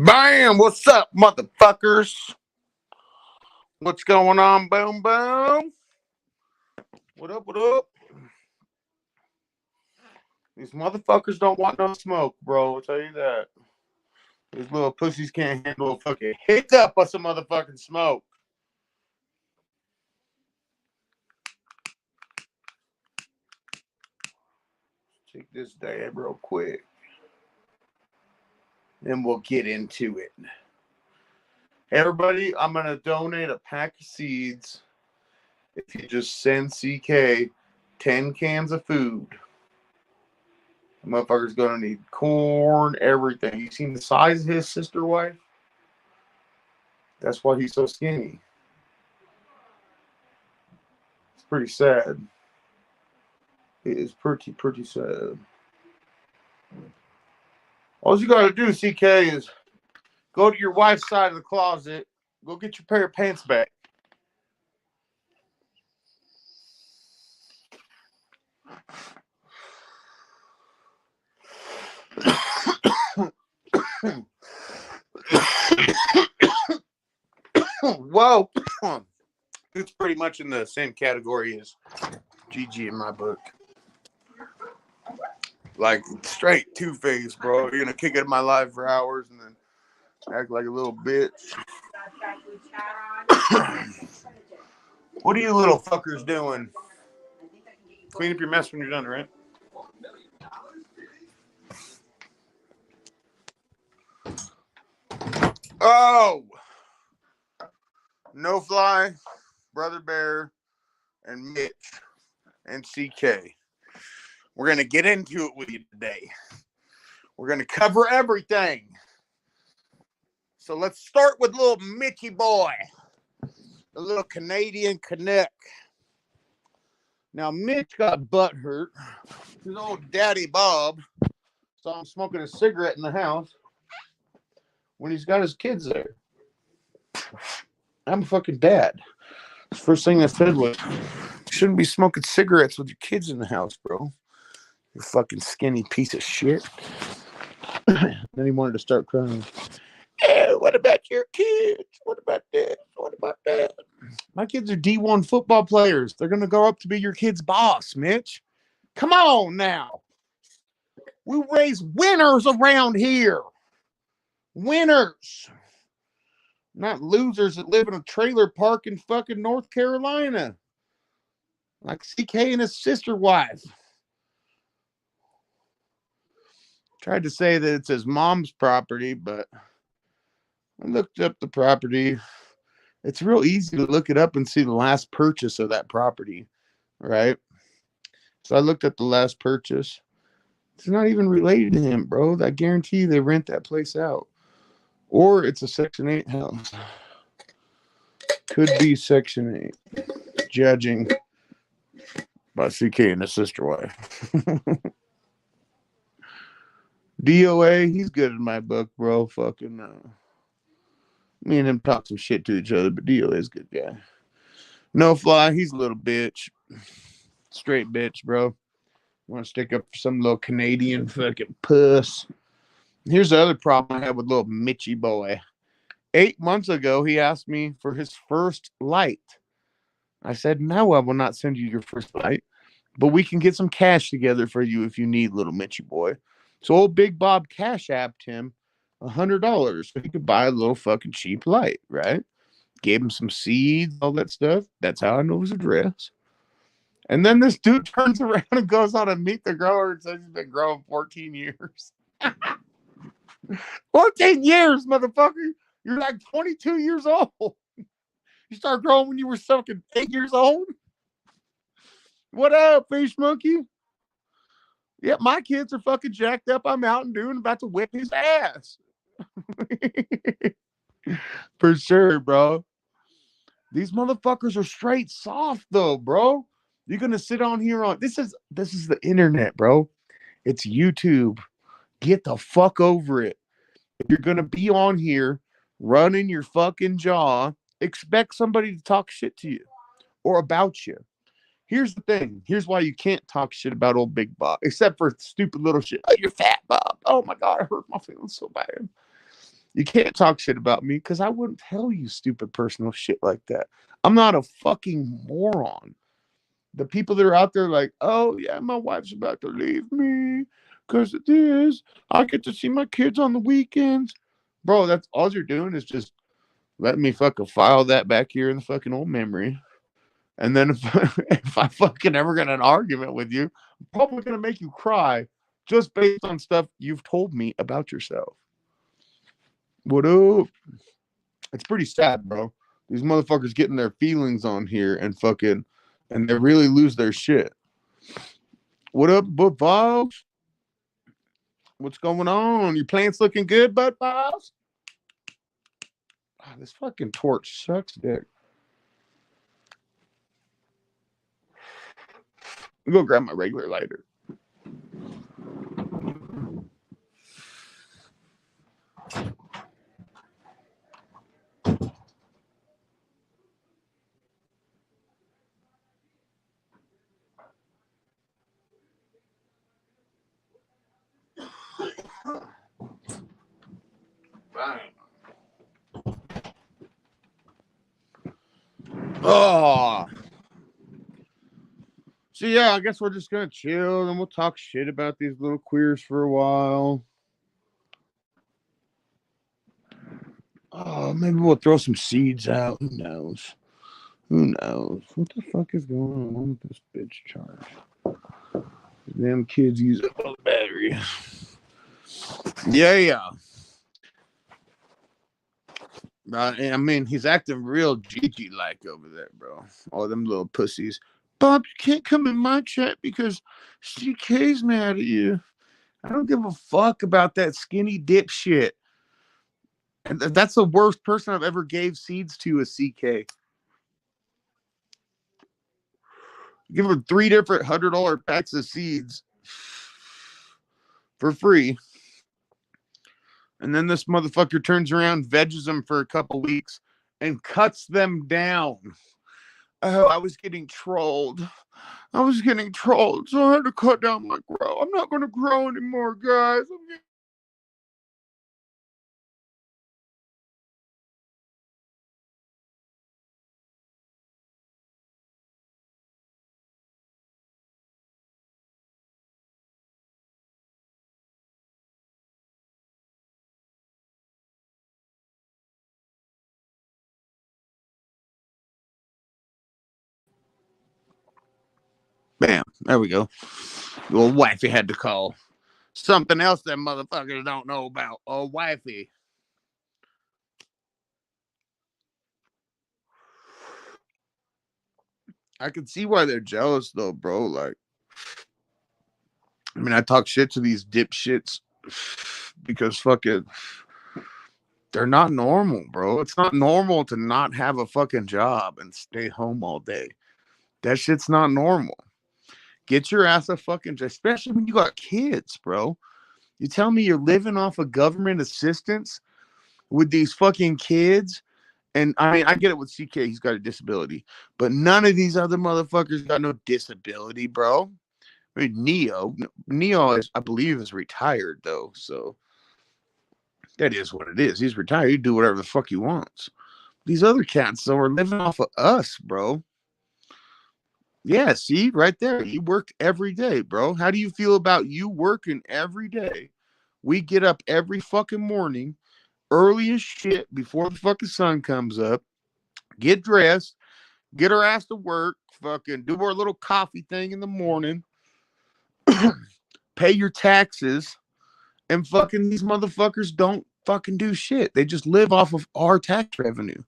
Bam! What's up, motherfuckers? What's going on? Boom, boom. What up? What up? These motherfuckers don't want no smoke, bro. I'll tell you that. These little pussies can't handle a fucking hiccup of some motherfucking smoke. Take this dab real quick. Then we'll get into it. Hey, everybody, I'm going to donate a pack of seeds if you just send CK 10 cans of food. The motherfucker's going to need corn, everything. You seen the size of his sister wife? That's why he's so skinny. It's pretty sad. It is pretty sad. All you gotta do, CK, is go to your wife's side of the closet, go get your pair of pants back. Whoa. It's pretty much in the same category as GG in my book. Like, straight two-faced, bro. You're gonna kick it in my life for hours and then act like a little bitch. What are you little fuckers doing? Clean up your mess when you're done, right? Oh! No Fly, Brother Bear, and Mitch, and CK. We're going to get into it with you today. We're going to cover everything. So let's start with little Mitchy boy, the little Canadian Canuck. Now, Mitch got butt hurt. His old daddy Bob saw him smoking a cigarette in the house when he's got his kids there. I'm a fucking dad. First thing I said was, you shouldn't be smoking cigarettes with your kids in the house, bro. You fucking skinny piece of shit. Then he wanted to start crying. Hey, what about your kids? What about this? What about that? My kids are D1 football players. They're going to grow up to be your kid's boss, Mitch. Come on now. We raise winners around here. Winners. Not losers that live in a trailer park in fucking North Carolina. Like CK and his sister wife. Tried to say that it's his mom's property, but I looked up the property. It's real easy to look it up and see the last purchase of that property, right? So I looked at the last purchase. It's not even related to him, bro. I guarantee they rent that place out. Or it's a Section 8 house. Could be Section 8. Judging by CK and his sister wife. DOA, he's good in my book, bro. Fucking me and him talk some shit to each other, but DOA is a good guy. No Fly, he's a little bitch. Straight bitch, bro. Want to stick up for some little Canadian fucking puss. Here's the other problem I have with little Mitchy boy. 8 months ago, he asked me for his first light. I said, no, I will not send you your first light, but we can get some cash together for you if you need, little Mitchy boy. So old Big Bob cash apped him $100 so he could buy a little fucking cheap light, right? Gave him some seeds, all that stuff. That's how I know his address. And then this dude turns around and goes on a Meet the Grower and says he's been growing 14 years. 14 years, motherfucker. You're like 22 years old. You started growing when you were fucking 8 years old? What up, Fish Monkey? Yeah, my kids are fucking jacked up. I'm out and doing about to whip his ass. For sure, bro. These motherfuckers are straight soft, though, bro. You're gonna sit on here on this is the internet, bro. It's YouTube. Get the fuck over it. If you're gonna be on here running your fucking jaw, expect somebody to talk shit to you or about you. Here's the thing. Here's why you can't talk shit about old Big Bob, except for stupid little shit. Oh, you're fat, Bob. Oh my god, I hurt my feelings so bad. You can't talk shit about me because I wouldn't tell you stupid personal shit like that. I'm not a fucking moron. The people that are out there like, oh yeah, my wife's about to leave me because of this. I get to see my kids on the weekends. Bro, that's all you're doing is just letting me fucking file that back here in the fucking old memory. And then if I fucking ever get in an argument with you, I'm probably gonna make you cry just based on stuff you've told me about yourself. What up? It's pretty sad, bro. These motherfuckers getting their feelings on here and fucking, and they really lose their shit. What up, Bud Balls? What's going on? Your plants looking good, Bud Balls? Oh, this fucking torch sucks, dick. I'm gonna go grab my regular lighter. Oh, so yeah, I guess we're just gonna chill and we'll talk shit about these little queers for a while. Oh, maybe we'll throw some seeds out. Who knows? Who knows? What the fuck is going on with this bitch charge? Them kids use up all the battery. Yeah. I mean, he's acting real Gigi like over there, bro. All them little pussies. Bob, you can't come in my chat because CK's mad at you. I don't give a fuck about that skinny dipshit. And that's the worst person I've ever gave seeds to is CK. Give him 3 different $100 packs of seeds for free. And then this motherfucker turns around, veggies them for a couple weeks, and cuts them down. Oh, I was getting trolled. So I had to cut down my grow. I'm not going to grow anymore, guys. Bam. There we go. Your wifey had to call. Something else that motherfuckers don't know about. Oh, wifey. I can see why they're jealous, though, bro. Like, I mean, I talk shit to these dipshits because fucking they're not normal, bro. It's not normal to not have a fucking job and stay home all day. That shit's not normal. Get your ass a fucking job, especially when you got kids, bro. You tell me you're living off of government assistance with these fucking kids. And I mean, I get it with CK, he's got a disability, but none of these other motherfuckers got no disability, bro. I mean, Neo is, I believe, is retired though, so that is what it is. He's retired. He do whatever the fuck he wants. These other cats, though, are living off of us, bro. Yeah, see, right there. You worked every day, bro. How do you feel about you working every day? We get up every fucking morning, early as shit, before the fucking sun comes up, get dressed, get our ass to work, fucking do our little coffee thing in the morning, pay your taxes, and fucking these motherfuckers don't fucking do shit. They just live off of our tax revenue.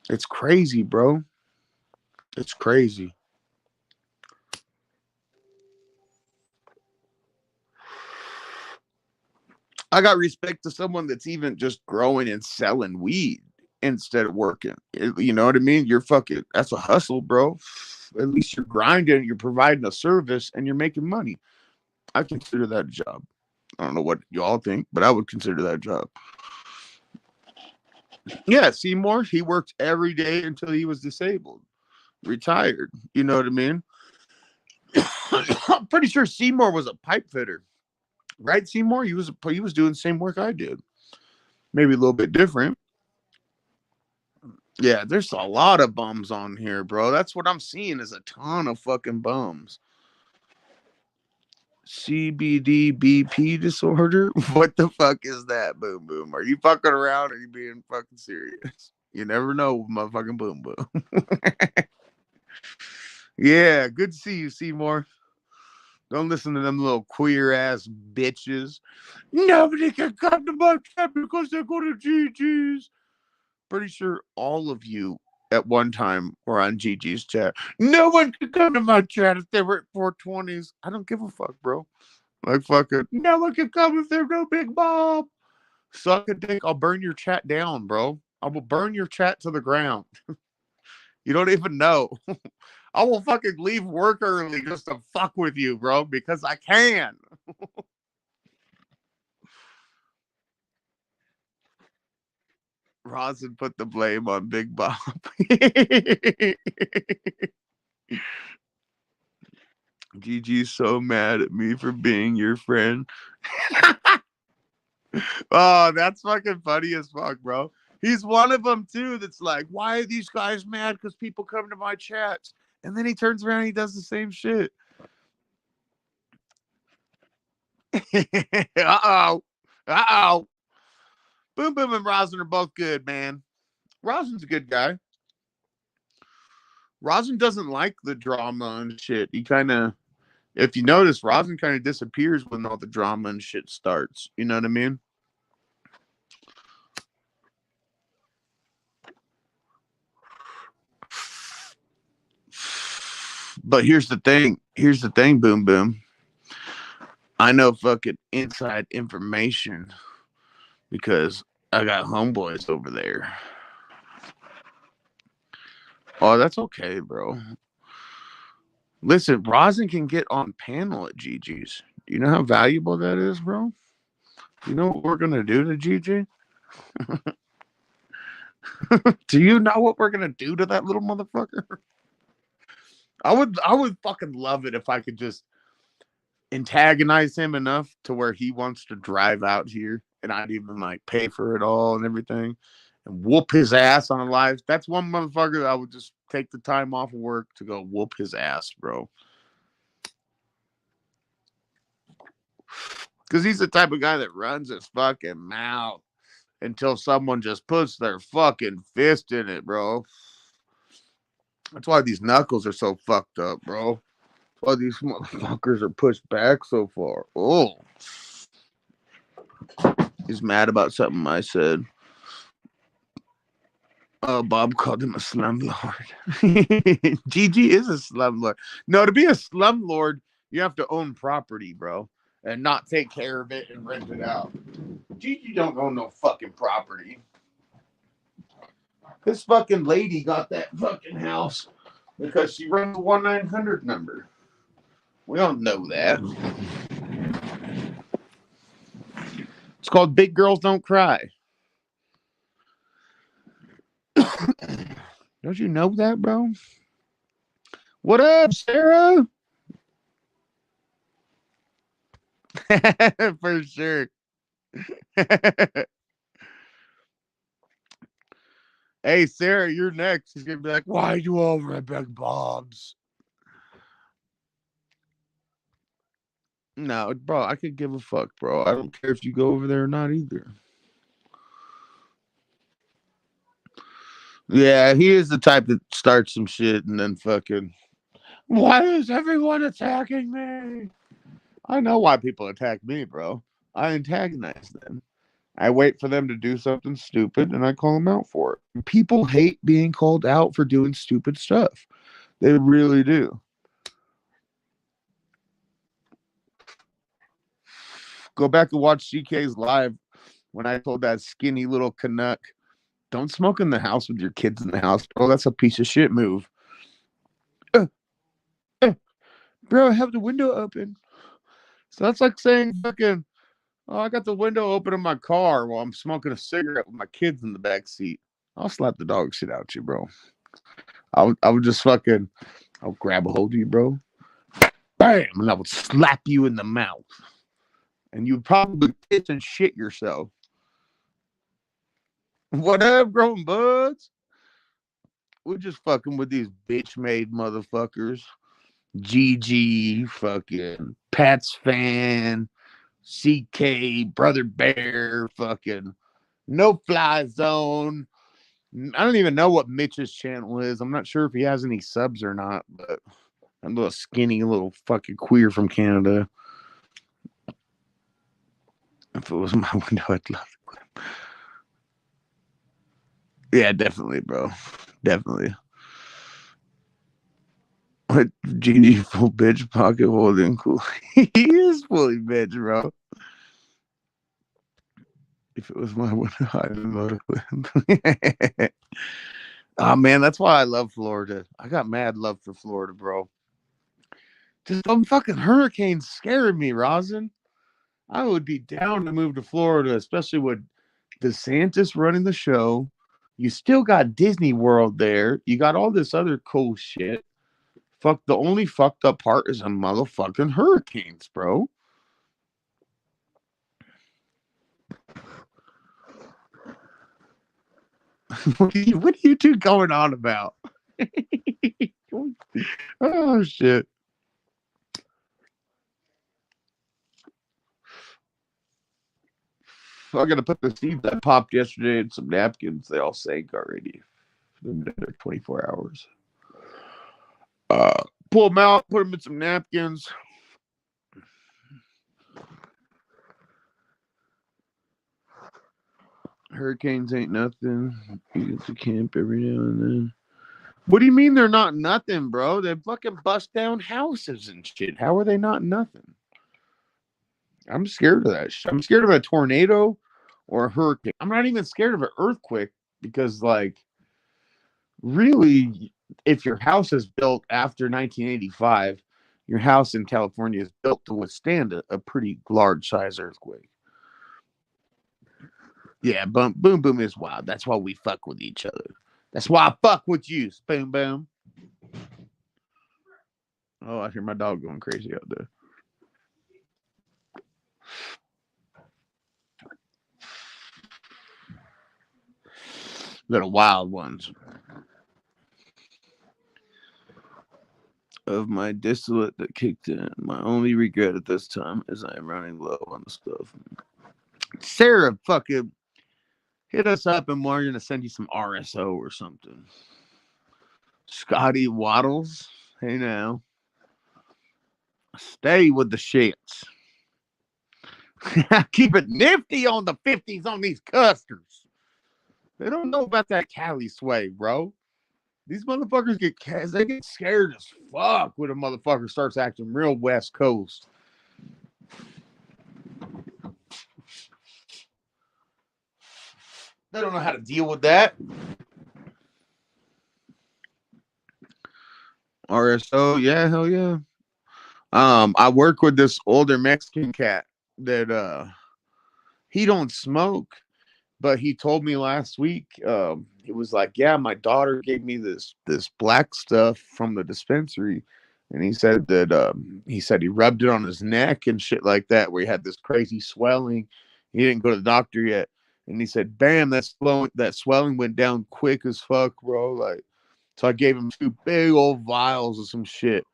It's crazy, bro. It's crazy. I got respect to someone that's even just growing and selling weed instead of working. You know what I mean? You're fucking, that's a hustle, bro. At least you're grinding, you're providing a service, and you're making money. I consider that a job. I don't know what you all think, but I would consider that a job. Yeah, Seymour, he worked every day until he was disabled, retired. You know what I mean? I'm pretty sure Seymour was a pipe fitter, right? Seymour, he was doing the same work I did. Maybe a little bit different. Yeah, there's a lot of bums on here, bro. That's what I'm seeing is a ton of fucking bums. CBD BP disorder? What the fuck is that, Boom Boom? Are you fucking around or are you being fucking serious? You never know, motherfucking Boom Boom. Yeah, good to see you, Seymour. Don't listen to them little queer ass bitches. Nobody can come to my chat because they go to GG's. Pretty sure all of you at one time were on GG's chat. No one could come to my chat if they were at 420s. I don't give a fuck, bro. Like fucking no one can come if there's no Big Bob. Suck a dick. I'll burn your chat down, bro. I will burn your chat to the ground. You don't even know. I will fucking leave work early just to fuck with you, bro, because I can. Rosin put the blame on Big Bob. Gigi's so mad at me for being your friend. Oh, that's fucking funny as fuck, bro. He's one of them too that's like, why are these guys mad because people come to my chats? And then he turns around and he does the same shit. Uh-oh. Uh-oh. Boom Boom and Rosin are both good, man. Rosin's a good guy. Rosin doesn't like the drama and shit. He kind of, if you notice, Rosin kind of disappears when all the drama and shit starts. You know what I mean? But here's the thing. Here's the thing, Boom Boom. I know fucking inside information because I got homeboys over there. Oh, that's okay, bro. Listen, Rosin can get on panel at GG's. Do you know how valuable that is, bro? You know what we're gonna do to GG? Do you know what we're gonna do to that little motherfucker? I would fucking love it if I could just antagonize him enough to where he wants to drive out here and I'd even like pay for it all and everything and whoop his ass on a live. That's one motherfucker that I would just take the time off of work to go whoop his ass, bro. Because he's the type of guy that runs his fucking mouth until someone just puts their fucking fist in it, bro. That's why these knuckles are so fucked up, bro. That's why these motherfuckers are pushed back so far. Oh. He's mad about something I said. Bob called him a slumlord. GG is a slumlord. No, to be a slumlord, you have to own property, bro, and not take care of it and rent it out. GG don't own no fucking property. This fucking lady got that fucking house because she runs a 1-900 number. We don't know that. It's called Big Girls Don't Cry. Don't you know that, bro? What up, Sarah? For sure. Hey, Sarah, you're next. She's gonna be like, "Why do all red big Bobs?" No, bro, I could give a fuck, bro. I don't care if you go over there or not either. Yeah, he is the type that starts some shit and then fucking. Why is everyone attacking me? I know why people attack me, bro. I antagonize them. I wait for them to do something stupid and I call them out for it. People hate being called out for doing stupid stuff. They really do. Go back and watch CK's live when I told that skinny little Canuck, don't smoke in the house with your kids in the house. Oh, that's a piece of shit move. Uh, Bro, I have the window open. So that's like saying fucking, oh, I got the window open in my car while I'm smoking a cigarette with my kids in the back seat. I'll slap the dog shit out you, bro. I would just fucking, I'll grab a hold of you, bro. Bam! And I would slap you in the mouth. And you'd probably piss and shit yourself. What up, growing buds? We're just fucking with these bitch made motherfuckers. GG, fucking Pats fan, CK, Brother Bear, fucking No Fly Zone. I don't even know what Mitch's channel is. I'm not sure if he has any subs or not, but I'm a little skinny, little fucking queer from Canada. If it was my window, I'd love it. Yeah, definitely, bro. Definitely. What GG full bitch pocket holding cool. He is fully bitch, bro. If it was my window, I'd love it. Oh man, that's why I love Florida. I got mad love for Florida, bro. Just some fucking hurricanes scaring me, Rosin. I would be down to move to Florida, especially with DeSantis running the show. You still got Disney World there. You got all this other cool shit. Fuck, the only fucked up part is a motherfucking hurricanes, bro. What are you two going on about? Oh shit. I gotta put the seeds that popped yesterday in some napkins. They all sank already. They've been there 24 hours. Pull them out, put them in some napkins. Hurricanes ain't nothing. You get to camp every now and then. What do you mean they're not nothing, bro? They fucking bust down houses and shit. How are they not nothing? I'm scared of that shit. I'm scared of a tornado or a hurricane. I'm not even scared of an earthquake because, like, really, if your house is built after 1985, your house in California is built to withstand a pretty large size earthquake. Yeah, boom, boom, boom is wild. That's why we fuck with each other. That's why I fuck with you. Boom, boom. Oh, I hear my dog going crazy out there. Little wild ones. Of my distillate that kicked in, my only regret at this time is I am running low on the stuff. Sarah, fucking hit us up and we're gonna send you some RSO or something. Scotty Waddles, hey now, stay with the shits. Keep it nifty on the 50s on these custers. They don't know about that Cali sway, bro. These motherfuckers get scared as fuck when a motherfucker starts acting real West Coast. They don't know how to deal with that. RSO, yeah, hell yeah. I work with this older Mexican cat that he don't smoke, but he told me last week, it was like, yeah, my daughter gave me this black stuff from the dispensary. And he said he rubbed it on his neck and shit like that, where he had this crazy swelling. He didn't go to the doctor yet. And he said, bam, that swelling went down quick as fuck, bro. Like, so I gave him two big old vials of some shit.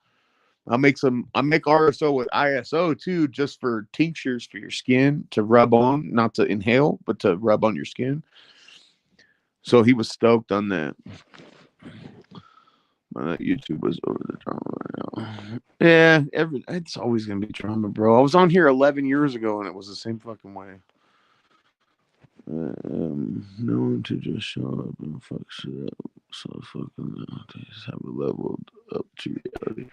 I make RSO with ISO too, just for tinctures for your skin to rub on, not to inhale, but to rub on your skin. So he was stoked on that. YouTube was over the drama right now. Yeah, it's always gonna be drama, bro. I was on here 11 years ago and it was the same fucking way. No one to just show up and fuck shit up. So fucking they just have a leveled up to reality.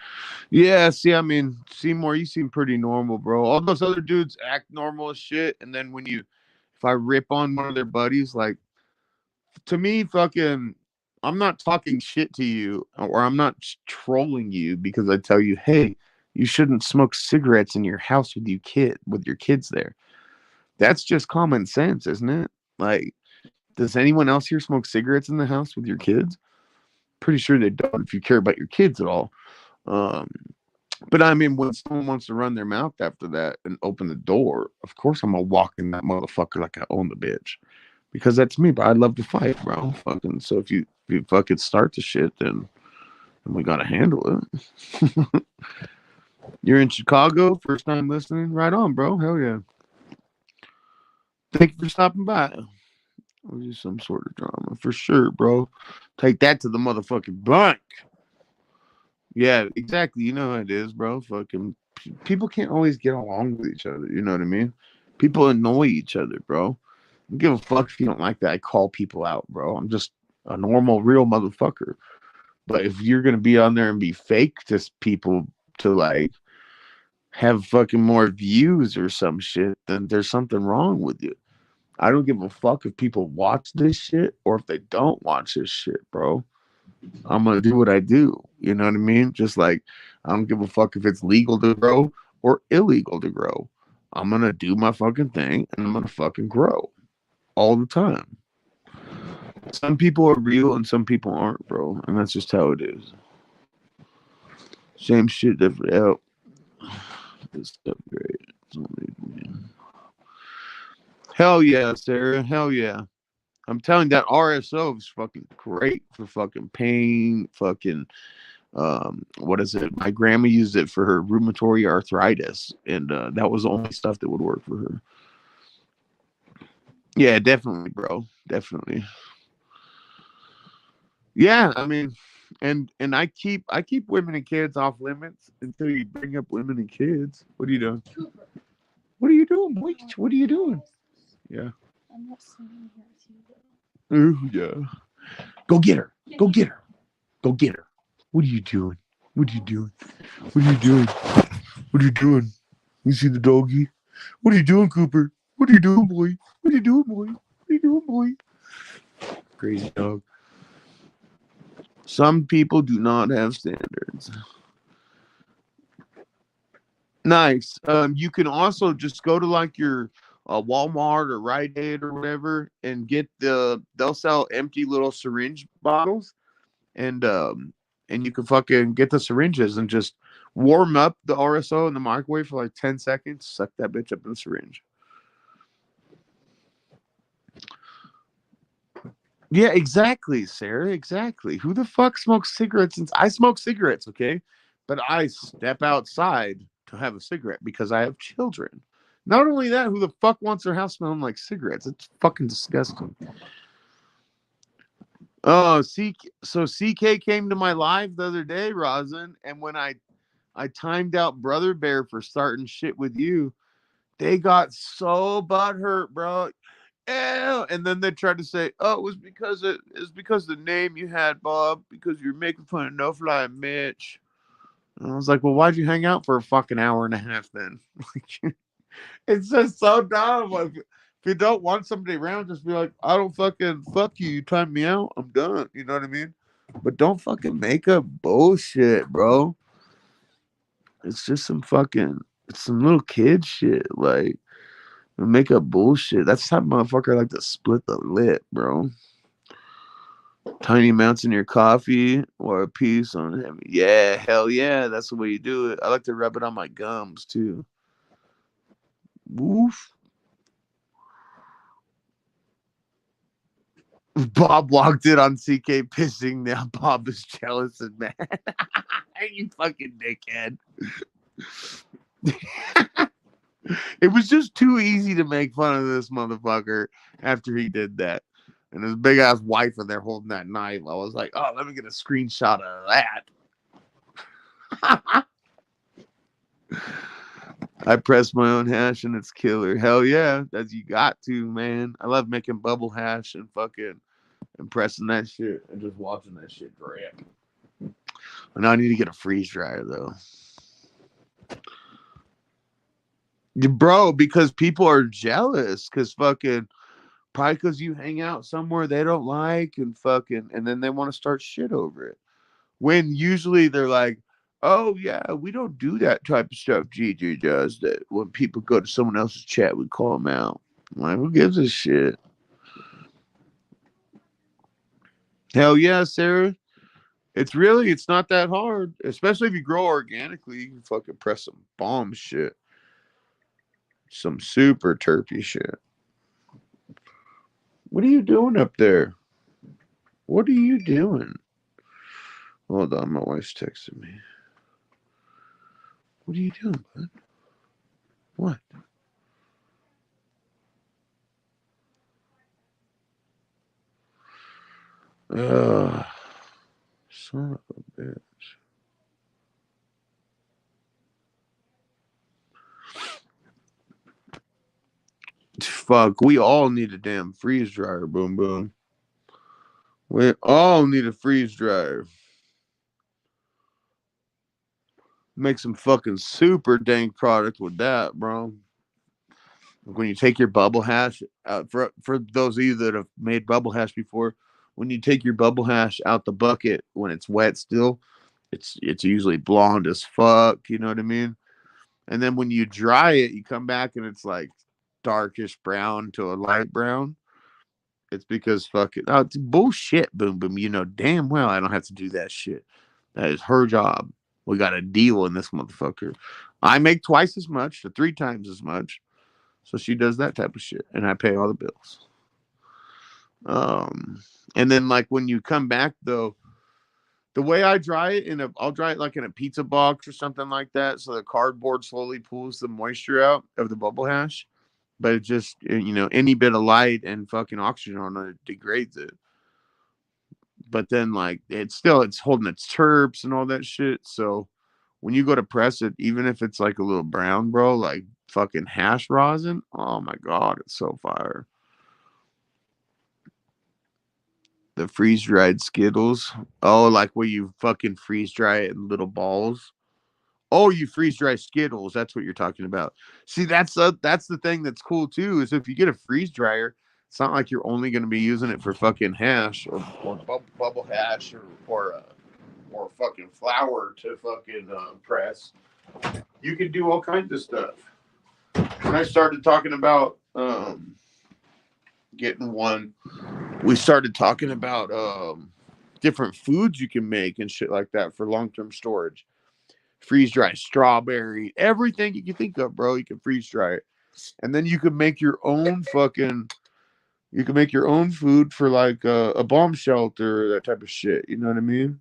Yeah, see, I mean, Seymour, you seem pretty normal, bro. All those other dudes act normal as shit, and then if I rip on one of their buddies, like, to me, fucking, I'm not talking shit to you, or I'm not trolling you because I tell you, hey, you shouldn't smoke cigarettes in your house with your kids there. That's just common sense, isn't it? Like, does anyone else here smoke cigarettes in the house with your kids? Pretty sure they don't if you care about your kids at all. Um, but I mean, when someone wants to run their mouth after that and open the door, of course I'm gonna walk in that motherfucker like I own the bitch. because that's me. But I love to fight, bro. Fucking so if you fucking start the shit, then we gotta handle it. You're in Chicago, first time listening. Right on, bro. Hell yeah. Thank you for stopping by. Or just some sort of drama for sure, bro. Take that to the motherfucking bank. Yeah, exactly. You know how it is, bro. Fucking people can't always get along with each other. You know what I mean? People annoy each other, bro. I don't give a fuck if you don't like that. I call people out, bro. I'm just a normal, real motherfucker. But if you're gonna be on there and be fake to people to like have fucking more views or some shit, then there's something wrong with you. I don't give a fuck if people watch this shit or if they don't watch this shit, bro. I'm gonna do what I do. You know what I mean? Just like I don't give a fuck if it's legal to grow or illegal to grow. I'm gonna do my fucking thing and I'm gonna fucking grow all the time. Some people are real and some people aren't, bro. And that's just how it is. Same shit, different help. This stuff great. Hell yeah, Sarah. Hell yeah. I'm telling you, that RSO is fucking great for fucking pain, fucking what is it? My grandma used it for her rheumatoid arthritis, and that was the only stuff that would work for her. Yeah, definitely, bro. Definitely. Yeah, I mean, and I keep women and kids off limits until you bring up women and kids. What are you doing? What are you doing, boy? What are you doing? Yeah. I'm not sitting here with you. Ooh, yeah. Go get her. Go get her. Go get her. What are you doing? What are you doing? What are you doing? What are you doing? You see the doggy? What are you doing, Cooper? What are you doing, boy? What are you doing, boy? What are you doing, boy? Crazy dog. Some people do not have standards. Nice. You can also just go to like your Walmart or Rite Aid or whatever and get they'll sell empty little syringe bottles and you can fucking get the syringes and just warm up the RSO in the microwave for like 10 seconds, suck that bitch up in the syringe. Yeah, exactly, Sarah. Exactly. Who the fuck smokes cigarettes? Since I smoke cigarettes, okay, but I step outside to have a cigarette because I have children. Not only that, who the fuck wants their house smelling like cigarettes? It's fucking disgusting. Oh, so CK came to my live the other day, Rosin, and when I timed out Brother Bear for starting shit with you, they got so butthurt, bro. Ew. And then they tried to say, "Oh, it's because the name you had, Bob, because you're making fun of No Fly Mitch." And I was like, "Well, why'd you hang out for a fucking hour and a half then?" It's just so dumb. Like, if you don't want somebody around, just be like, "I don't fucking fuck you. You time me out. I'm done." You know what I mean? But don't fucking make up bullshit, bro. It's just it's some little kid shit. Like, make up bullshit. That's the type of motherfucker I like to split the lip, bro. Tiny amounts in your coffee or a piece on him. Yeah, hell yeah. That's the way you do it. I like to rub it on my gums too. Woof. Bob walked in on CK pissing. Now Bob is jealous and mad. You fucking dickhead. It was just too easy to make fun of this motherfucker after he did that. And his big ass wife in there holding that knife. I was like, oh, let me get a screenshot of that. I press my own hash and it's killer. Hell yeah. That's you got to, man. I love making bubble hash and fucking and pressing that shit and just watching that shit drip. And now I need to get a freeze dryer though. Bro, because people are jealous because fucking probably because you hang out somewhere they don't like and fucking and then they want to start shit over it. When usually they're like, oh yeah, we don't do that type of stuff. GG does that. When people go to someone else's chat, we call them out. I'm like, who gives a shit? Hell yeah, Sarah. It's not that hard. Especially if you grow organically, you can fucking press some bomb shit. Some super terpy shit. What are you doing up there? What are you doing? Hold on, my wife's texting me. What are you doing, bud? What? Ugh. Son of a bitch. Fuck, we all need a damn freeze dryer, boom boom. We all need a freeze dryer. Make some fucking super dank product with that, bro. When you take your bubble hash out, for those of you that have made bubble hash before, when you take your bubble hash out the bucket when it's wet still, it's usually blonde as fuck, you know what I mean? And then when you dry it, you come back and it's like darkish brown to a light brown. It's because fucking oh, it's bullshit, boom boom. You know damn well I don't have to do that shit. That is her job. We got a deal in this motherfucker. I make twice as much to 3 times as much. So she does that type of shit, and I pay all the bills. Um, and then like when you come back though, the way I dry it I'll dry it like in a pizza box or something like that, so the cardboard slowly pulls the moisture out of the bubble hash. But it just any bit of light and fucking oxygen on it degrades it. But then like it's holding its terps and all that shit. So when you go to press it, even if it's like a little brown, bro, like fucking hash rosin, oh my god, it's so fire. The freeze dried Skittles. Oh, like where you fucking freeze dry it in little balls. Oh, you freeze dry Skittles. That's what you're talking about. See, that's the thing that's cool too. Is if you get a freeze dryer, it's not like you're only going to be using it for fucking hash or bubble hash or fucking flour to fucking press. You can do all kinds of stuff. When I started talking about getting one, we started talking about different foods you can make and shit like that for long term storage. Freeze dry strawberry, everything you can think of, bro. You can freeze dry it, and then you can make your own fucking. You can make your own food for like a bomb shelter, that type of shit. You know what I mean?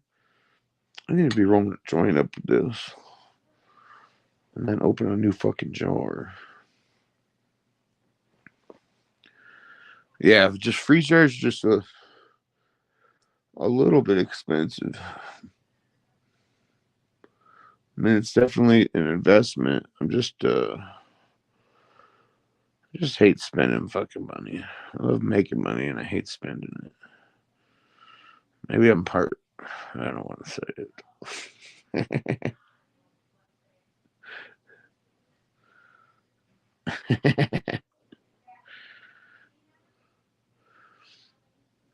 I need to be rolling a joint up with this, and then open a new fucking jar. Yeah, just freeze dry is just a little bit expensive. I mean, it's definitely an investment. I just hate spending fucking money. I love making money and I hate spending it. Maybe I'm part. I don't want to say it.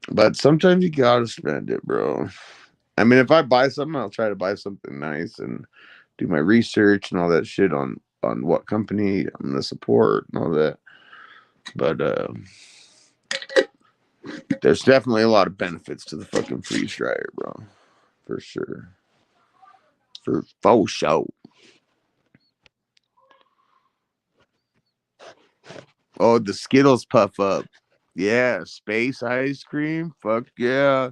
But sometimes you gotta spend it, bro. I mean, if I buy something, I'll try to buy something nice and do my research and all that shit on what company I'm gonna support and all that. But there's definitely a lot of benefits to the fucking freeze dryer, bro. For sure. For faux show. Oh, the Skittles puff up. Yeah, space ice cream. Fuck yeah.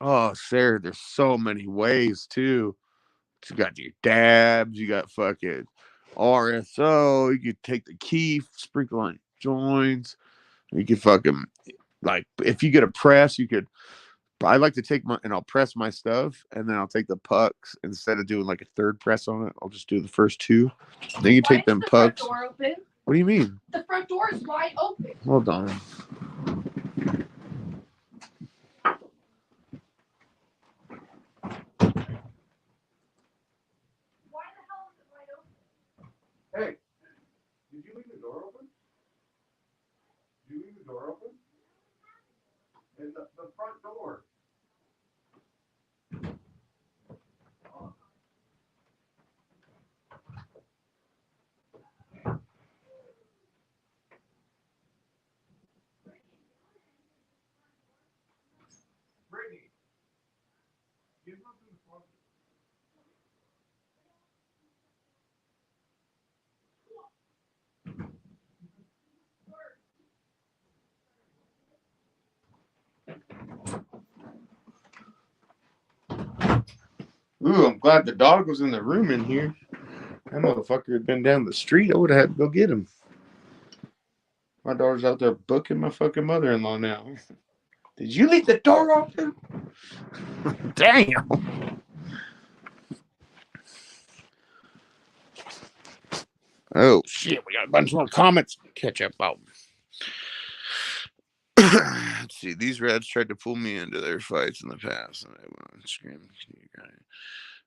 Oh, Sarah, there's so many ways too. You got your dabs, you got fucking RSO, you could take the key, sprinkle on joints. You could fucking like if you get a press, you could I like to take my and I'll press my stuff and then I'll take the pucks instead of doing like a third press on it. I'll just do the first two. Then you take them pucks. Front door open? What do you mean? The front door is wide open. Hold on. Why the hell is it wide open? Hey, did you leave the door open? Did you leave the door open? In the front door. Brittany, give us the closet. Ooh, I'm glad the dog was in the room in here. That motherfucker had been down the street. I would have had to go get him. My daughter's out there booking my fucking mother-in-law now. Did you leave the door open? Damn. Oh shit, we got a bunch more comments to catch up on. Let's see. These rats tried to pull me into their fights in the past, and I went on screaming.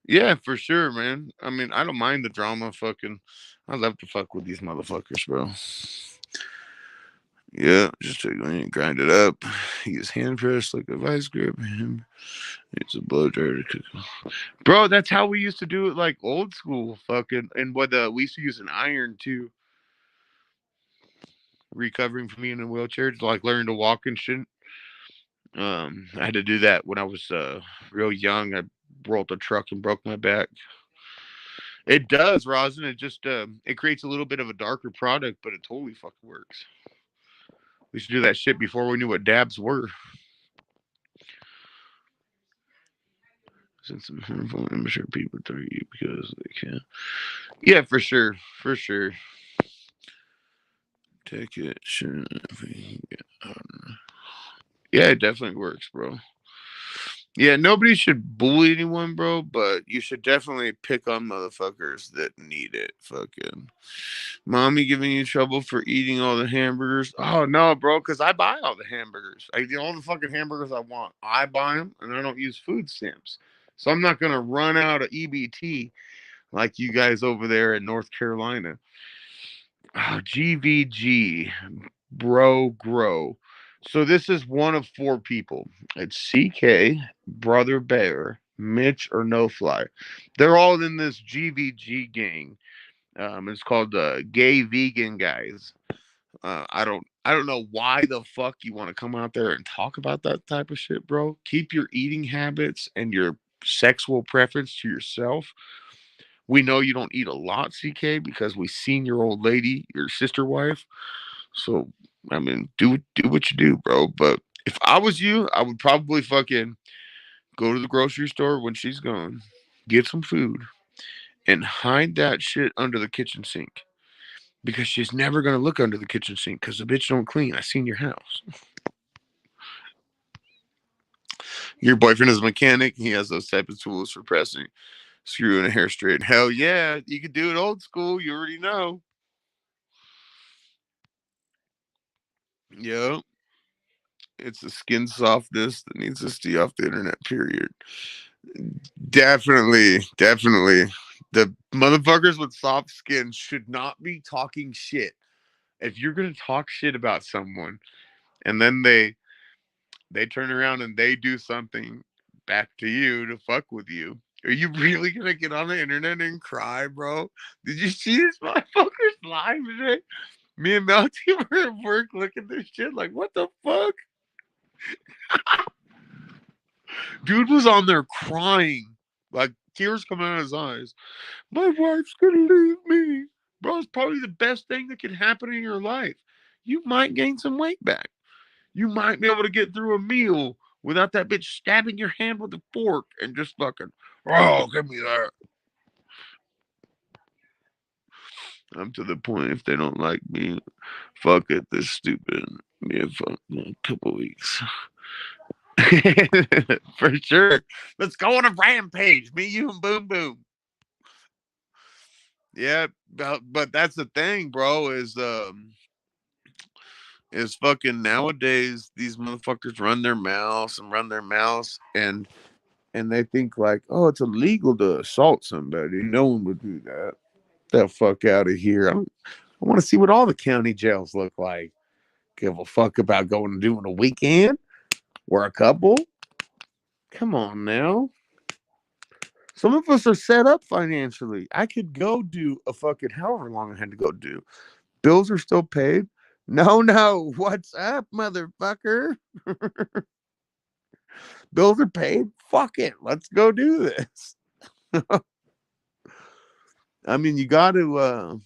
Yeah, for sure, man. I mean, I don't mind the drama. Fucking, I love to fuck with these motherfuckers, bro. Yeah, just take it and grind it up. He gets hand pressed like a vice grip. Him, it's a blow dryer. Bro, that's how we used to do it, like old school. Fucking, and what we used to use an iron too. Recovering from being in a wheelchair, to like learn to walk and shit. I had to do that when I was real young. I rolled a truck and broke my back. It does, rosin. It just it creates a little bit of a darker product, but it totally fucking works. We used to do that shit before we knew what dabs were. Since some harmful immature people target you because they can. Yeah, for sure, for sure. Take it, sure. Yeah, it definitely works, bro. Yeah, nobody should bully anyone, bro, but you should definitely pick on motherfuckers that need it. Fucking mommy giving you trouble for eating all the hamburgers. Oh no, bro, because I buy all the hamburgers. I get all the fucking hamburgers I want. I buy them, and I don't use food stamps, so I'm not gonna run out of EBT like you guys over there in North Carolina. Oh, GVG, bro, grow. So this is one of four people. It's CK, Brother Bear, Mitch, or No Fly. They're all in this GVG gang. It's called Gay Vegan Guys. I don't know why the fuck you want to come out there and talk about that type of shit, bro. Keep your eating habits and your sexual preference to yourself. We know you don't eat a lot, CK, because we seen your old lady, your sister wife. So I mean, do what you do, bro. But if I was you, I would probably fucking go to the grocery store when she's gone, get some food, and hide that shit under the kitchen sink. Because she's never gonna look under the kitchen sink because the bitch don't clean. I seen your house. Your boyfriend is a mechanic. He has those type of tools for pressing, screwing a hair straight. Hell yeah, you could do it old school. You already know. Yep. It's the skin softness that needs to stay off the internet, period. Definitely, definitely. The motherfuckers with soft skin should not be talking shit. If you're gonna talk shit about someone and then they turn around and they do something back to you to fuck with you, are you really gonna get on the internet and cry, bro? Did you see this motherfucker's live today? Me and Melty were at work looking at this shit like, what the fuck? Dude was on there crying, like tears coming out of his eyes. My wife's gonna leave me. Bro, it's probably the best thing that could happen in your life. You might gain some weight back. You might be able to get through a meal without that bitch stabbing your hand with a fork and just fucking, oh, give me that. I'm to the point if they don't like me, fuck it, this stupid. Me a fuck in a couple weeks. For sure. Let's go on a rampage. Me, you, and Boom Boom. Yeah, but that's the thing, bro. Is fucking nowadays these motherfuckers run their mouths and run their mouths and they think like, oh, it's illegal to assault somebody. No one would do that. The fuck out of here. I want to see what all the county jails look like. Give a fuck about going and doing a weekend or a couple. Come on now. Some of us are set up financially. I could go do a fucking however long I had to go do. Bills are still paid. No, no. What's up, motherfucker? Bills are paid. Fuck it. Let's go do this. I mean, you got to.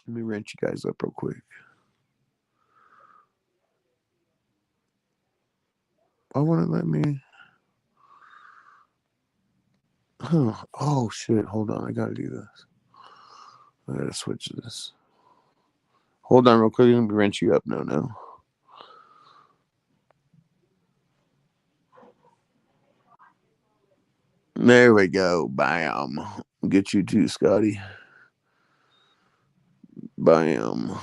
Let me wrench you guys up real quick. Why won't it let me? Oh shit! Hold on, I gotta do this. I gotta switch this. Hold on, real quick. Let me wrench you up. No. There we go. Bam. Get you too, Scotty. Bam.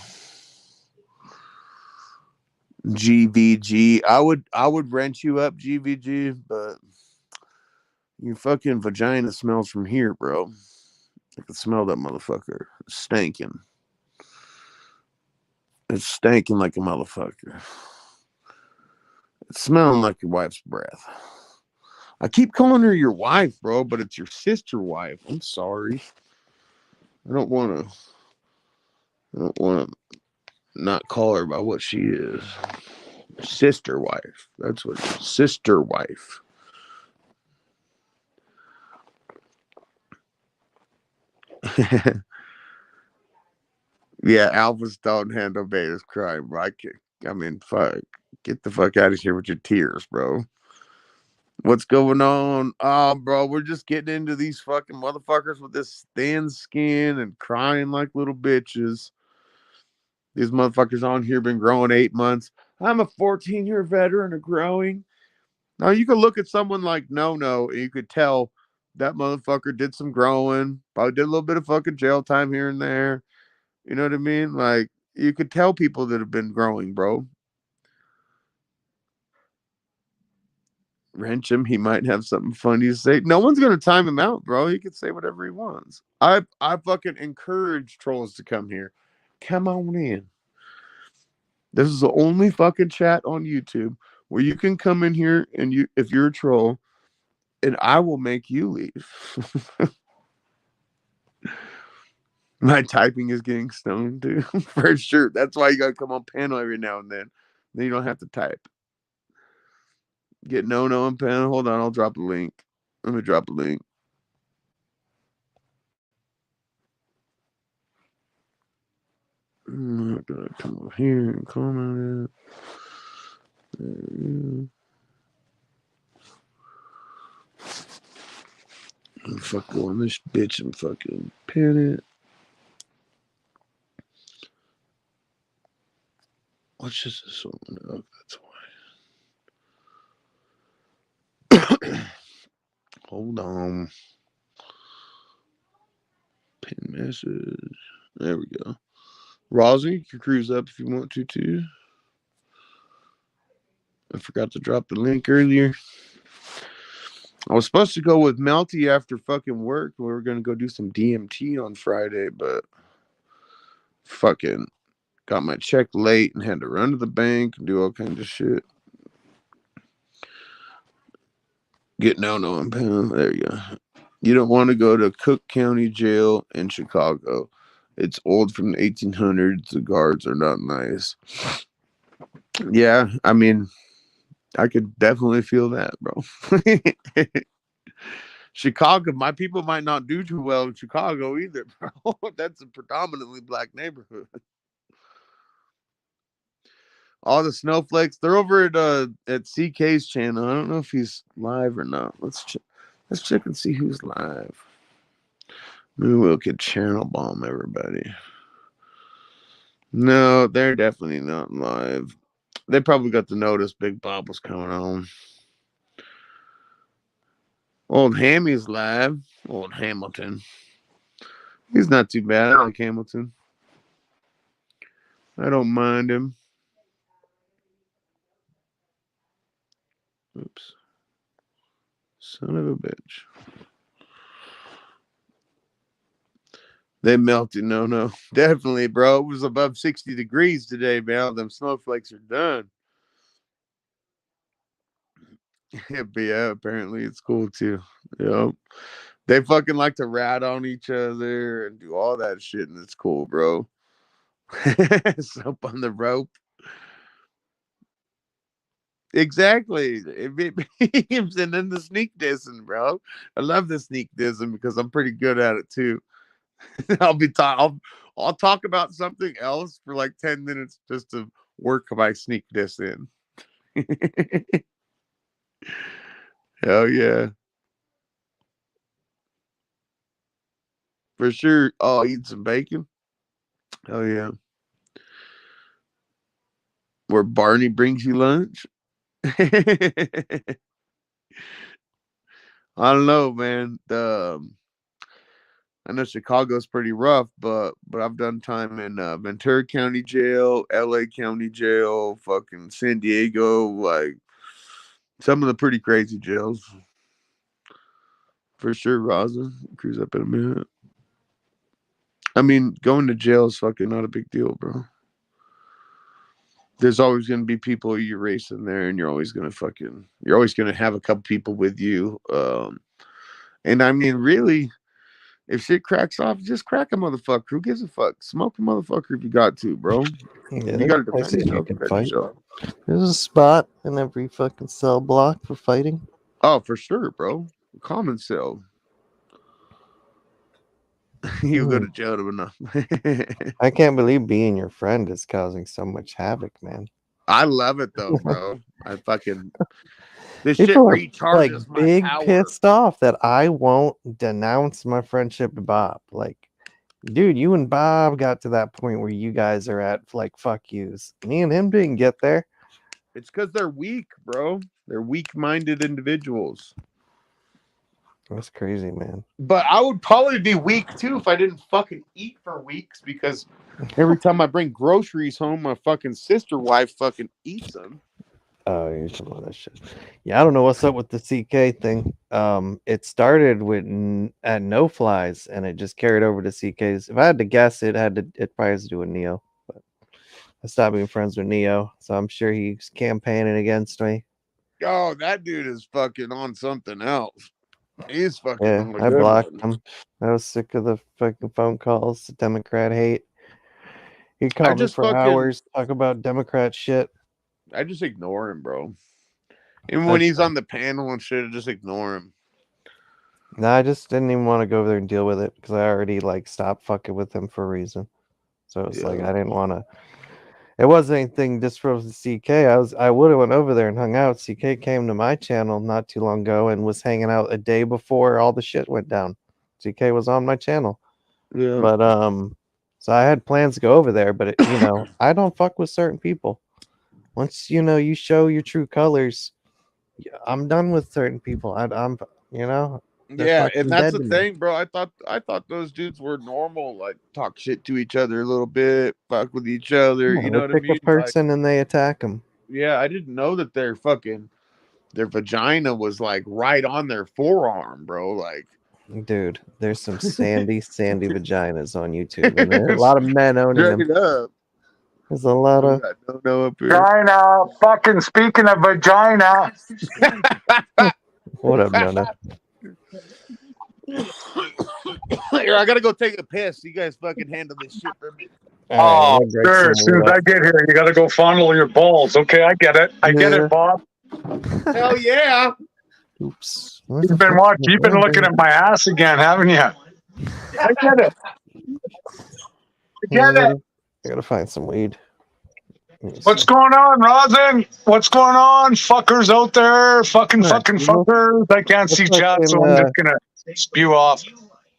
GVG. I would wrench you up, GVG, but your fucking vagina smells from here, bro. I can smell that motherfucker. It's stinking. It's stinking like a motherfucker. It's smelling like your wife's breath. I keep calling her your wife, bro, but it's your sister wife. I'm sorry. I don't want to. I don't want to not call her by what she is. Sister wife. That's what it is. Sister wife. Yeah, alphas don't handle betas crying, bro. I mean, fuck. Get the fuck out of here with your tears, bro. What's going on? Oh, bro, we're just getting into these fucking motherfuckers with this thin skin and crying like little bitches. These motherfuckers on here been growing 8 months. I'm a 14-year veteran of growing. Now you could look at someone like No, and you could tell that motherfucker did some growing, probably did a little bit of fucking jail time here and there. You know what I mean? Like you could tell people that have been growing, bro. Wrench him, he might have something funny to say. No one's gonna time him out, bro. He could say whatever he wants. I fucking encourage trolls to come here. Come on in. This is the only fucking chat on YouTube where you can come in here and you if you're a troll, and I will make you leave. My typing is getting stoned too, for sure. That's why you gotta come on panel every now and then. Then you don't have to type. Get no on panel. Hold on, I'll drop a link. Let me drop a link. I'm gonna come over here and comment it. There and fuck go on this bitch and fucking pin it. What's just this one? Oh, that's why. Hold on. Pin message. There we go. Rosie, you can cruise up if you want to too. I forgot to drop the link earlier. I was supposed to go with Melty after fucking work. We were gonna go do some DMT on Friday, but fucking got my check late and had to run to the bank and do all kinds of shit. Get no on pound. There you go. You don't want to go to Cook County Jail in Chicago. It's old from the 1800s. The guards are not nice. Yeah, I mean, I could definitely feel that, bro. Chicago, my people might not do too well in Chicago either, bro. That's a predominantly black neighborhood. All the snowflakes, they're over at CK's channel. I don't know if he's live or not. Let's check and see who's live. Maybe we'll get channel bomb everybody. No, they're definitely not live. They probably got the notice Big Bob was coming on. Old Hammy's live. Old Hamilton. He's not too bad. I like Hamilton. I don't mind him. Oops. Son of a bitch. They melted. No. Definitely, bro. It was above 60 degrees today, man. Them snowflakes are done. But yeah, apparently it's cool too. Yep. They fucking like to rat on each other and do all that shit, and it's cool, bro. Soap on the rope. Exactly. It memes and then the sneak dissing, bro. I love the sneak dissing because I'm pretty good at it too. I'll talk about something else for like 10 minutes just to work my sneak diss in. Hell yeah. For sure. Oh, eating some bacon. Oh yeah. Where Barney brings you lunch. I don't know, man. I know Chicago's pretty rough, but I've done time in Ventura County Jail, LA County Jail, fucking San Diego, like some of the pretty crazy jails. For sure, Raza. Cruise up in a minute. I mean, going to jail is fucking not a big deal, bro. There's always going to be people you're racing there, and you're always going to have a couple people with you. And I mean, really, if shit cracks off, just crack a motherfucker. Who gives a fuck? Smoke a motherfucker if you got to, bro. Yeah, You got to defend places you yourself. can Defend fight. yourself. There's a spot in every fucking cell block for fighting. Oh, for sure, bro. Common cell. You go to jail to enough. I can't believe being your friend is causing so much havoc, man. I love it though, bro. I fucking this People are shit recharges my big power. pissed off that I won't denounce my friendship with Bob. Like, dude, you and Bob got to that point where you guys are at like fuck yous. Me and him didn't get there. It's because they're weak, bro. They're weak-minded individuals. That's crazy, man. But I would probably be weak too if I didn't fucking eat for weeks, because every time I bring groceries home, my fucking sister wife fucking eats them. Oh, you're some of that shit. Yeah, I don't know what's up with the CK thing. It started with at No Flies, and it just carried over to CK's. If I had to guess, it probably has to do with Neo. But I stopped being friends with Neo, so I'm sure he's campaigning against me. Oh, that dude is fucking on something else. He's fucking. Yeah, I blocked him. I was sick of the fucking phone calls, the Democrat hate. He called me for hours, talk about Democrat shit. I just ignore him, bro. And when he's on the panel and shit, I just ignore him. No, I just didn't even want to go over there and deal with it because I already like stopped fucking with him for a reason. So it's like I didn't want to. It wasn't anything just for the CK. I would have went over there and hung out. CK came to my channel not too long ago and was hanging out a day before all the shit went down. CK was on my channel. Yeah. But so I had plans to go over there, but I don't fuck with certain people. Once you show your true colors, I'm done with certain people. I'm yeah, and that's the thing, bro. I thought those dudes were normal, like talk shit to each other a little bit, fuck with each other. You know what I mean? Pick a person and they attack them. Yeah, I didn't know that their vagina was like right on their forearm, bro. Like, dude, there's some sandy vaginas on YouTube. And there's a lot of men owning them. Up. There's a lot of vagina. Fucking speaking of vagina. What up, Nona? Here, I gotta go take a piss. You guys fucking handle this shit for me. Oh, sure. As soon as I get here, you gotta go fondle your balls. Okay, I get it. I get it, Bob. Hell yeah. Oops. You've been looking at my ass again, haven't you? I get it. I get it. I gotta find some weed. What's going on, Rosin? What's going on, fuckers out there? Fucking fuckers. I can't see chat, so I'm just gonna spew off.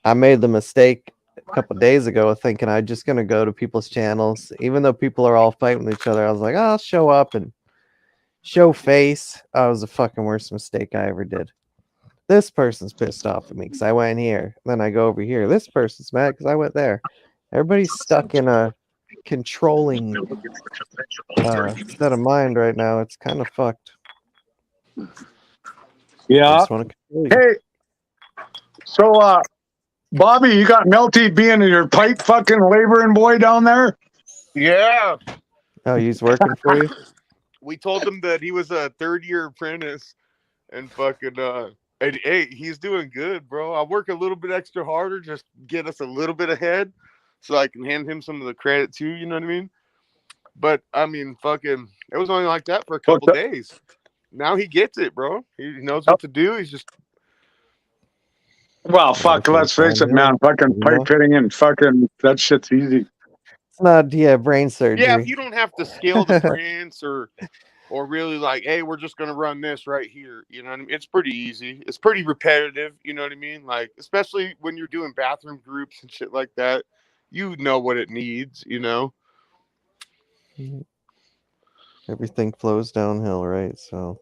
I made the mistake a couple days ago of thinking I'm just gonna go to people's channels, even though people are all fighting with each other. I was like, I'll show up and show face. That was the fucking worst mistake I ever did. This person's pissed off at me because I went here. Then I go over here. This person's mad because I went there. Everybody's stuck in a controlling set of mind right now. It's kind of fucked. Yeah. Hey, so Bobby, you got Melty being your pipe fucking laboring boy down there? Yeah. Oh, he's working for you? We told him that he was a third-year apprentice, and fucking and hey, he's doing good, bro. I work a little bit extra harder just to get us a little bit ahead, so I can hand him some of the credit too. You know what I mean? But I mean, fucking, it was only like that for a couple days. Now he gets it, bro. He knows what to do. He's just. Well, fuck. Let's face it, man. Fucking pipe fitting and fucking that shit's easy. It's not brain surgery. Yeah, if you don't have to scale the prints or or really like, hey, we're just gonna run this right here. You know what I mean? It's pretty easy. It's pretty repetitive. You know what I mean? Like, especially when you're doing bathroom groups and shit like that, you know what it needs. You know. Everything flows downhill, right? So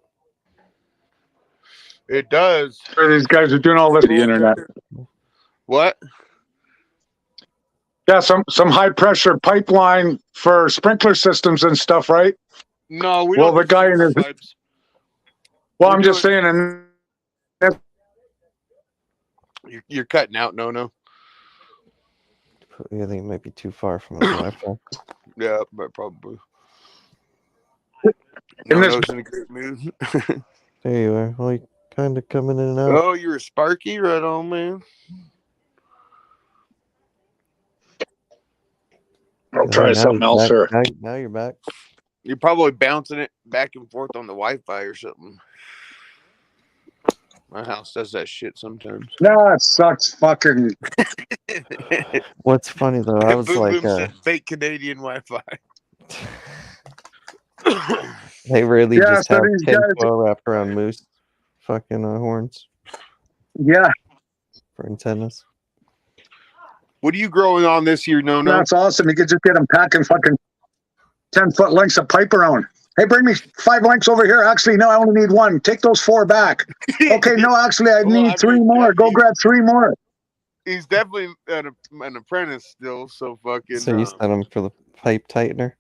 It does. These guys are doing all this on the internet. What? Yeah, some high pressure pipeline for sprinkler systems and stuff, right? No, we Well, don't. the guy in his. Pipes. Well, We're I'm just doing- saying, and You're cutting out, no. I think it might be too far from the Wi-Fi. Yeah, but probably. In this- No's in a great mood. There you are. Well, you kind of coming in and out. Oh, you're a Sparky, right on, man. I'll Yeah, try now something you're else back. here. Now you're back. You're probably bouncing it back and forth on the Wi-Fi or something. My house does that shit sometimes. No, it sucks. Fucking. What's funny though, I was Boom like, Boom said fake Canadian Wi-Fi. they really Yeah, just so have these guys- tinfoil wrapped around moose fucking horns Yeah, for antennas. What are you growing on this year, No? that's awesome. You could just get them packing fucking 10-foot lengths of pipe around. Hey, bring me 5 lengths over here. Actually, no, I only need 1. Take those 4 back. Okay, no, actually, I Well, need I 3 mean, more. Go grab 3 more. He's definitely an apprentice still, so fucking. So you sent them for the pipe tightener?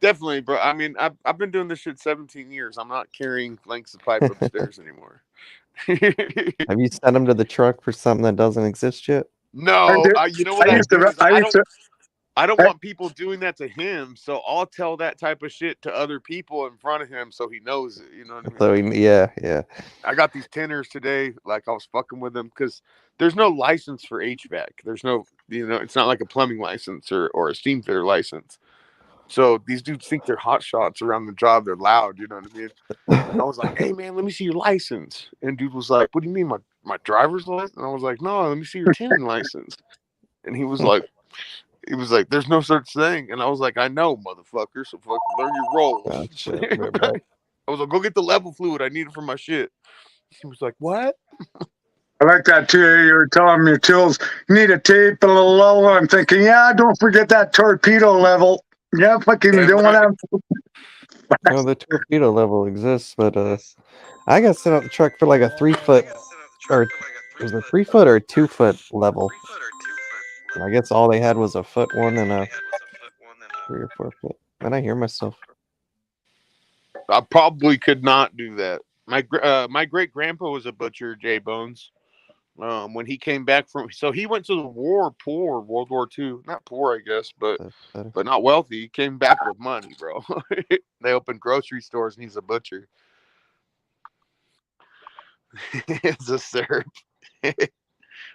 Definitely, bro. I mean, I've been doing this shit 17 years. I'm not carrying lengths of pipe upstairs anymore. Have you sent them to the truck for something that doesn't exist yet? No, you know what I do is I don't want people doing that to him, so I'll tell that type of shit to other people in front of him so he knows it. You know what I mean? So yeah. I got these tenors today, like I was fucking with them because there's no license for HVAC. There's no, it's not like a plumbing license or a steam fitter license. So these dudes think they're hot shots around the job. They're loud, you know what I mean? And I was like, hey, man, let me see your license. And dude was like, what do you mean, my driver's license? And I was like, no, let me see your tinning license. And he was like, there's no such thing. And I was like, I know, motherfucker. So fucking learn your roles. Gotcha. I was like, go get the level fluid. I need it for my shit. He was like, what? I like that too. You were telling your tools you need a tape a little lower. I'm thinking, yeah, don't forget that torpedo level. Yeah, fucking don't want to. No, the torpedo level exists, but I got sent out the truck for like a 3-foot, or was it a 3-foot or a 2-foot level? And I guess all they had was a 1 and a 3 or 4 foot. And I hear myself. I probably could not do that. My great grandpa was a butcher, J Bones. When he came back so he went to the war poor, World War II. Not poor, I guess, but not wealthy. He came back with money, bro. They opened grocery stores and he's a butcher. It's a syrup.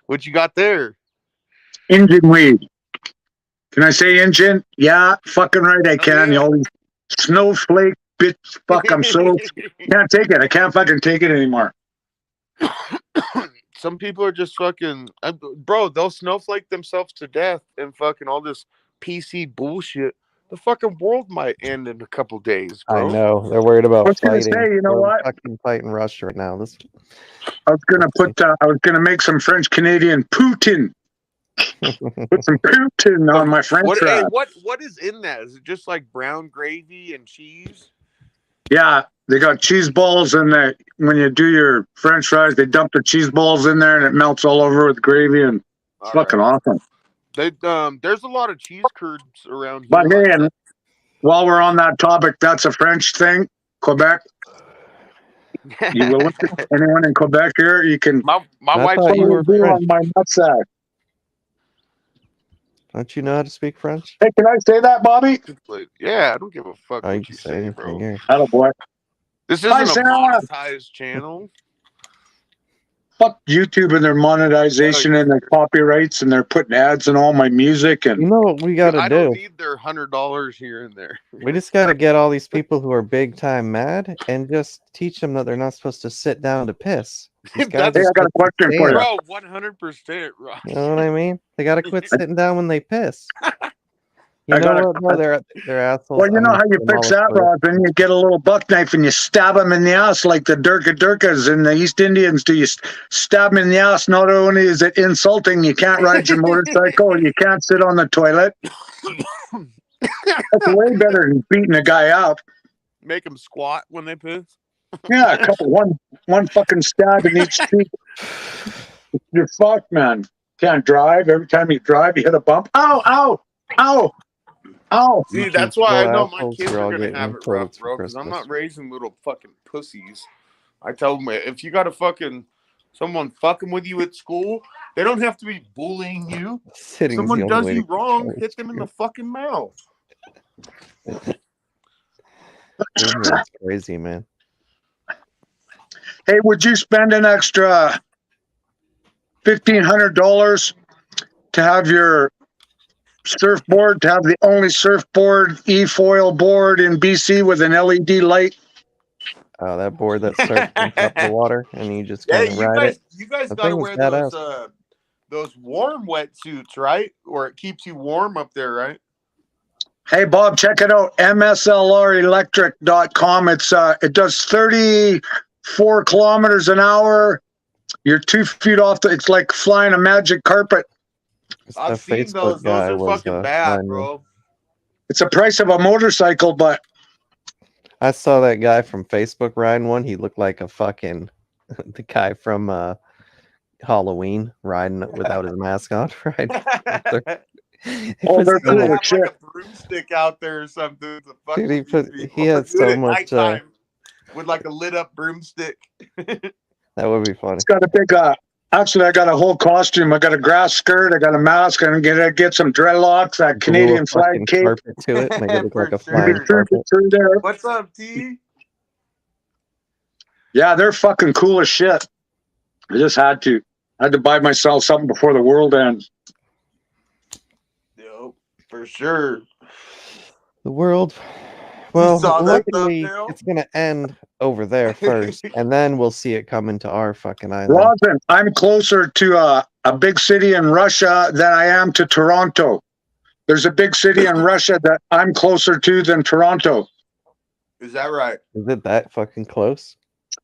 What you got there? Engine weed. Can I say engine? Yeah, fucking right I can. Yeah. All these snowflake bitch. Fuck, I'm so can't take it. I can't fucking take it anymore. Some people are just fucking, bro. They'll snowflake themselves to death and fucking all this PC bullshit. The fucking world might end in a couple days, bro. I know. They're worried about What's gonna fighting. say, you know We're what? fucking fighting Russia right now. I was gonna make some French Canadian Putin. Put some Putin on my French fries. What is in that? Is it just like brown gravy and cheese? Yeah, they got cheese balls in there. When you do your French fries, they dump the cheese balls in there and it melts all over with gravy and it's fucking awesome. There's a lot of cheese curds around here. But hey, and while we're on that topic, that's a French thing, Quebec. You will look at anyone in Quebec here, you can my I wife thought you were be French. on my nutsack. Don't you know how to speak French? Hey, can I say that, Bobby? Yeah, I don't give a fuck Oh, you what can you say say, anything bro. here. Attaboy. This Hi, isn't a Sarah. monetized channel. Fuck YouTube and their monetization and their copyrights, and they're putting ads in all my music. You And know what we got to I do? don't need their $100 here and there. We just got to get all these people who are big time mad and just teach them that they're not supposed to sit down to piss. These guys That's- hey, I got a question for you. Bro, 100%, Ross. You know what I mean? They got to quit sitting down when they piss. You I know got what? No, they're assholes. Well, you know how you fix that, Robin? You get a little buck knife and you stab him in the ass like the Durkas and the East Indians do. You stab him in the ass. Not only is it insulting, you can't ride your motorcycle, you can't sit on the toilet. That's way better than beating a guy up. Make them squat when they piss. Yeah, one fucking stab in each cheek. You're fucked, man. Can't drive. Every time you drive, you hit a bump. Ow, ow, ow. Oh, see, that's why I know my kids are gonna have it rough, bro. Because I'm not raising little fucking pussies. I tell them if you got a fucking someone fucking with you at school, they don't have to be bullying you. Someone does you wrong, hit them in the fucking mouth. That's crazy, man. Hey, would you spend an extra $1,500 to have your surfboard, to have the only surfboard e-foil board in BC with an LED light? Oh, that board that surfs on top of the water, and you just kind of ride it. You guys got to wear those warm wetsuits, right? Or it keeps you warm up there, right? Hey, Bob, check it out. mslrelectric.com. It does 34 kilometers an hour. You're 2 feet off. It's like flying a magic carpet. I've seen those. Those are fucking bad, bro. It's the price of a motorcycle, but I saw that guy from Facebook riding one. He looked like a fucking the guy from Halloween riding without his mask on. Right? They're cool. Like a broomstick out there or something. Dude, he had so much with like a lit up broomstick. That would be funny. It's got a big. Actually, I got a whole costume. I got a grass skirt. I got a mask. I'm gonna get some dreadlocks. That Canadian flag cape. Carpet to it. Make it look like a flying carpet. What's up, T? Yeah, they're fucking cool as shit. I just had to buy myself something before the world ends. Yo, for sure. The world. Well, luckily, it's going to end over there first, and then we'll see it come into our fucking island. Rosin, I'm closer to a big city in Russia than I am to Toronto. There's a big city in Russia that I'm closer to than Toronto. Is that right? Is it that fucking close?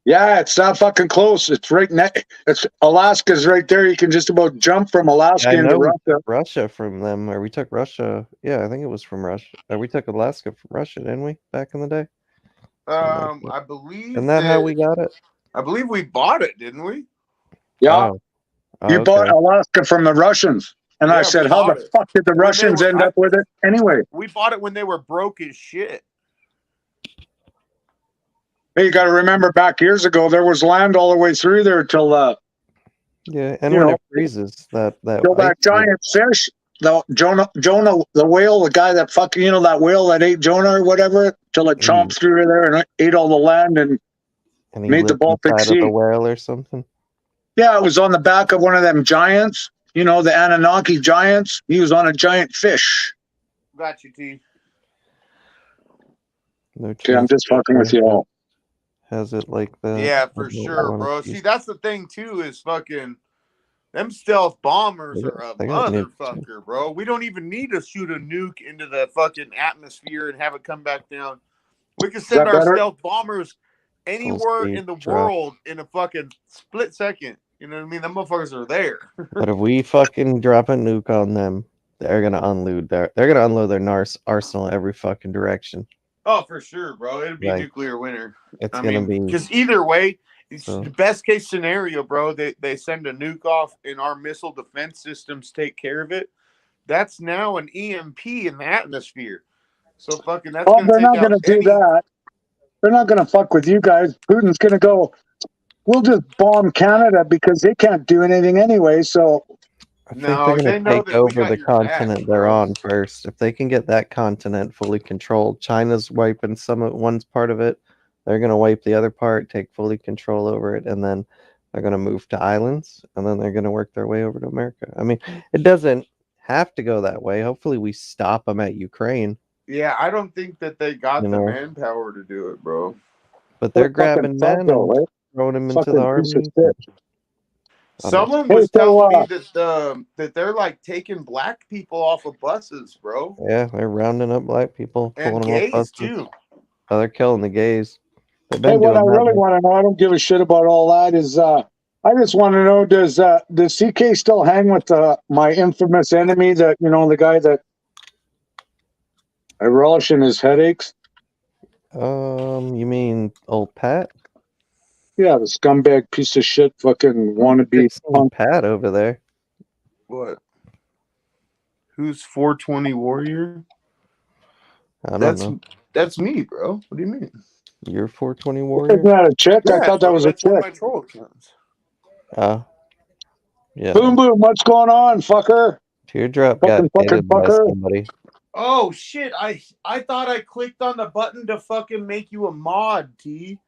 Yeah, it's not fucking close. It's right next. It's Alaska's right there. You can just about jump from Alaska into Russia. Russia from them, or we took Russia. Yeah, I think it was from Russia. We took Alaska from Russia, didn't we? Back in the day. I believe. Isn't that how we got it? I believe we bought it, didn't we? Yeah. You bought Alaska from the Russians, and I said, "How the fuck did the Russians end up with it anyway?" We bought it when they were broke as shit. Hey, you got to remember, back years ago, there was land all the way through there till yeah, and when it freezes, that giant fish, the Jonah the whale, the guy that fucking that whale that ate Jonah or whatever, till it chomped through there and ate all the land and made the Baltic Sea. The whale or something. Yeah, it was on the back of one of them giants. The Anunnaki giants. He was on a giant fish. Got you, T. Okay, I'm just fucking with you all. Has it like that? Yeah, for sure, bro. See, that's the thing too, is fucking them stealth bombers are a motherfucker, bro. We don't even need to shoot a nuke into the fucking atmosphere and have it come back down. We can send our stealth bombers anywhere in the world in a fucking split second. You know what I mean? Them motherfuckers are there. But if we fucking drop a nuke on them, they're gonna unload their arsenal every fucking direction. Oh, for sure, bro. It'll be nuclear winter. It's gonna be because either way, it's the best case scenario, bro. They send a nuke off and our missile defense systems take care of it. That's now an EMP in the atmosphere. So fucking that's. They're not gonna do that. They're not gonna fuck with you guys. Putin's gonna go. We'll just bomb Canada because they can't do anything anyway. So. I think they're going to take over the continent they're on first. If they can get that continent fully controlled, China's wiping one part of it. They're going to wipe the other part, take fully control over it, and then they're going to move to islands, and then they're going to work their way over to America. I mean, it doesn't have to go that way. Hopefully, we stop them at Ukraine. Yeah, I don't think that they got the manpower to do it, bro. But they're grabbing men and throwing them into the army. Someone Hey, was so, telling me that they're like taking black people off of buses, bro, Yeah, they're rounding up black people, and pulling them off gays buses. too. Oh, they're killing the gays. They've Hey, been what I doing really that. want to know, I don't give a shit about all that, is I just want to know, does CK still hang with my infamous enemy, that, the guy that I relish in his headaches? You mean old Pat? Yeah, the scumbag piece of shit fucking wannabe Fixing punk. Pat over there. What? Who's 420 Warrior? I don't know. That's me, bro. What do you mean? You're 420 Isn't Warrior? that a chick? I Yeah, thought that was a that's one of chick. my troll accounts. Yeah. Boom, boom, what's going on, fucker? Teardrop Fucking got dated by fucker. somebody. Oh shit! I thought I clicked on the button to fucking make you a mod, T.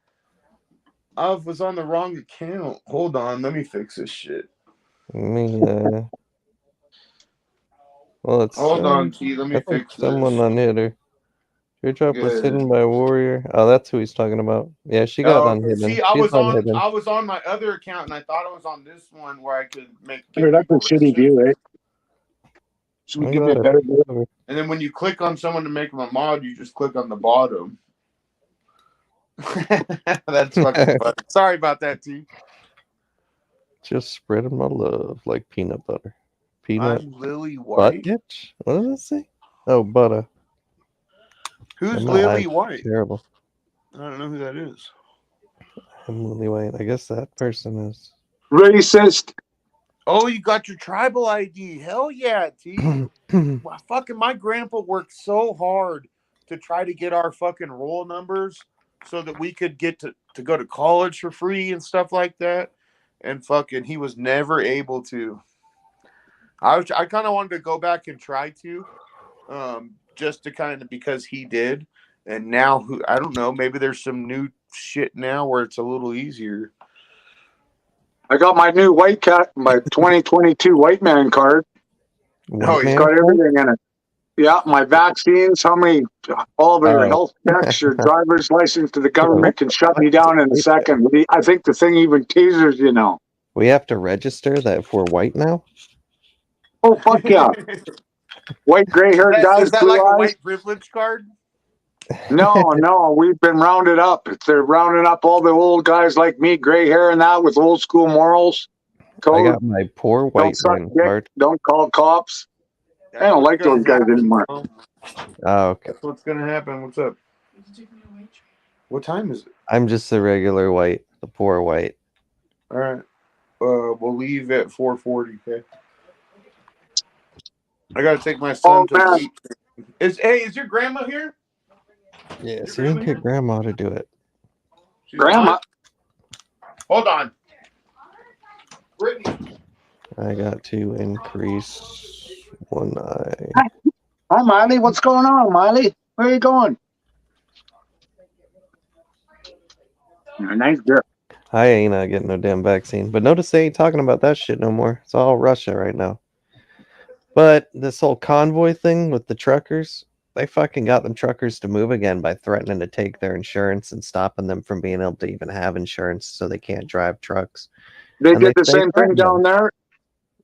I was on the wrong account. Hold on, let me fix this shit. Well, it's Hold on, T. Let me I think fix someone this. unhid her. Teardrop was Good. hidden by a warrior. Oh, that's who he's talking about. Yeah, she got unhidden. See, I She's was on unhidden. my other account, and I thought I was on this one where I could make. Dude, that's a shitty view, eh? Should we I'm give me a glad better I- view? And then when you click on someone to make them a mod, you just click on the bottom. That's fucking funny. Sorry about that, T. Just spreading my love like peanut butter. Peanut I'm Lily butt White. itch? What does it say? Oh, butter. Who's My Lily eyes White? Terrible. I don't know who that is. I'm Lily White. I guess that person is. Racist. Oh, you got your tribal ID. Hell yeah, T. Well, fucking my grandpa worked so hard to try to get our fucking roll numbers so that we could get to go to college for free and stuff like that. And fucking he was never able to. I kind of wanted to go back and try to, just to kind of, because he did. And now I don't know, maybe there's some new shit now where it's a little easier. I got my new white cat, my 2022 white man card. White It's man got card? everything in it. Yeah, my vaccines, all of your health checks, your driver's license to the government can shut me down in a second. I think the thing even tasers you now. We have to register that if we're white now? Oh, fuck yeah. White, gray-haired guys, Is that blue like a eyes. white privilege card? No, we've been rounded up. They're rounding up all the old guys like me, gray hair and that, with old school morals. I got my poor white Don't suck man dick. card. Don't call cops. I don't like those guys anymore. Oh, okay. That's what's gonna happen. What's up? What time is it? I'm just the regular white, the poor white. All right. We'll leave at 4:40. Okay. I gotta take my son to man. eat. Is your grandma here? Yeah, so you can get grandma to do it. She's Grandma. not? Hold on. Brittany. I got to increase one eye. Hi, Miley. What's going on, Miley? Where are you going? Nice girl. I ain't not getting no damn vaccine. But notice they ain't talking about that shit no more. It's all Russia right now. But this whole convoy thing with the truckers, they fucking got them truckers to move again by threatening to take their insurance and stopping them from being able to even have insurance so they can't drive trucks. They And did the they same thing threatened down them. there.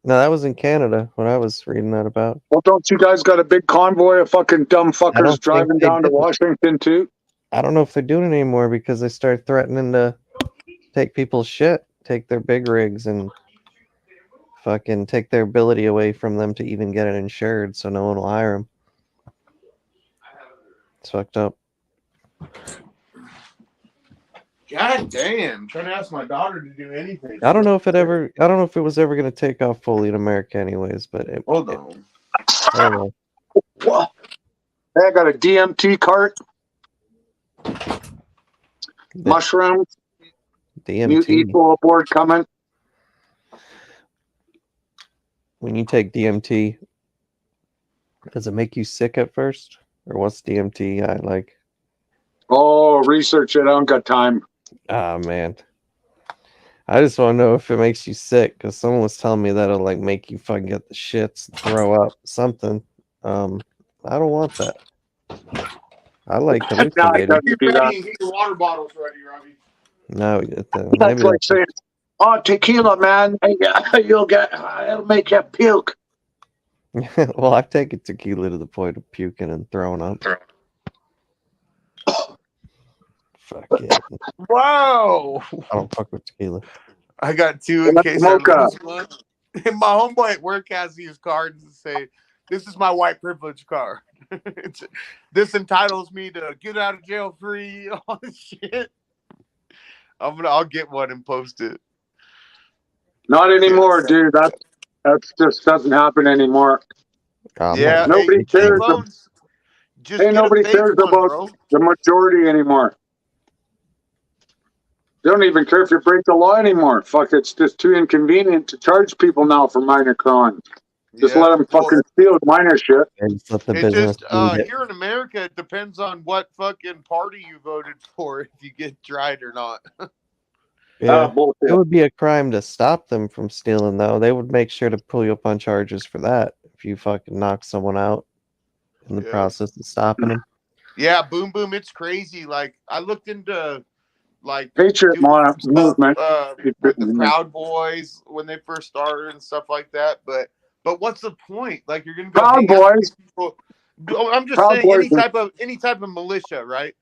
No, that was in Canada when I was reading that about. Well, don't you guys got a big convoy of fucking dumb I fuckers don't driving think they down to did. Washington too? I don't know if they're doing it anymore because they start threatening to take people's shit, take their big rigs, and fucking take their ability away from them to even get it insured, so no one will hire them. It's fucked up. God damn! I'm trying to ask my daughter to do anything. I don't know if it was ever going to take off fully in America, anyways. But Hold on. I don't know. Whoa. Hey, I got a DMT cart. Mushrooms. New DMT. equal aboard coming. When you take DMT, does it make you sick at first, or what's DMT? I like. Oh, research it. I don't got time. Ah, man. I just want to know if it makes you sick, because someone was telling me that'll like make you fucking get the shits, throw up, something. I don't want that. I like hallucinating. do that. Get your water bottles ready, Robbie. No, That's like saying Oh, tequila, man. You'll get, it'll make you puke. Well, I've taken tequila to the point of puking and throwing up. Fuck it. Wow. I don't fuck with tequila. I got two in Let's case I smoke up. lose one. And my homeboy at work has these cards that say, "This is my white privilege card. This entitles me to get out of jail free." All this shit. I'll get one and post it. Not anymore, dude. That's just doesn't happen anymore. Yeah, Nobody hey, cares. Bones, just Hey, get nobody a fake cares one, about bro. the majority anymore. They don't even care if you break the law anymore. Fuck, it's just too inconvenient to charge people now for minor crimes. Just let them fucking steal minor shit. Just let the It business just eat it. here in America, it depends on what fucking party you voted for if you get tried or not. Yeah. It Bullshit. would be a crime to stop them from stealing, though. They would make sure to pull you up on charges for that if you fucking knock someone out in the process of stopping them. Yeah, boom, boom. It's crazy. Like I looked into like Patriot doing some movement. stuff, with the Proud Boys when they first started and stuff like that. But what's the point? Like you're gonna go Proud hang out with Boys. these people. I'm just Proud saying Boys. any type of militia, right?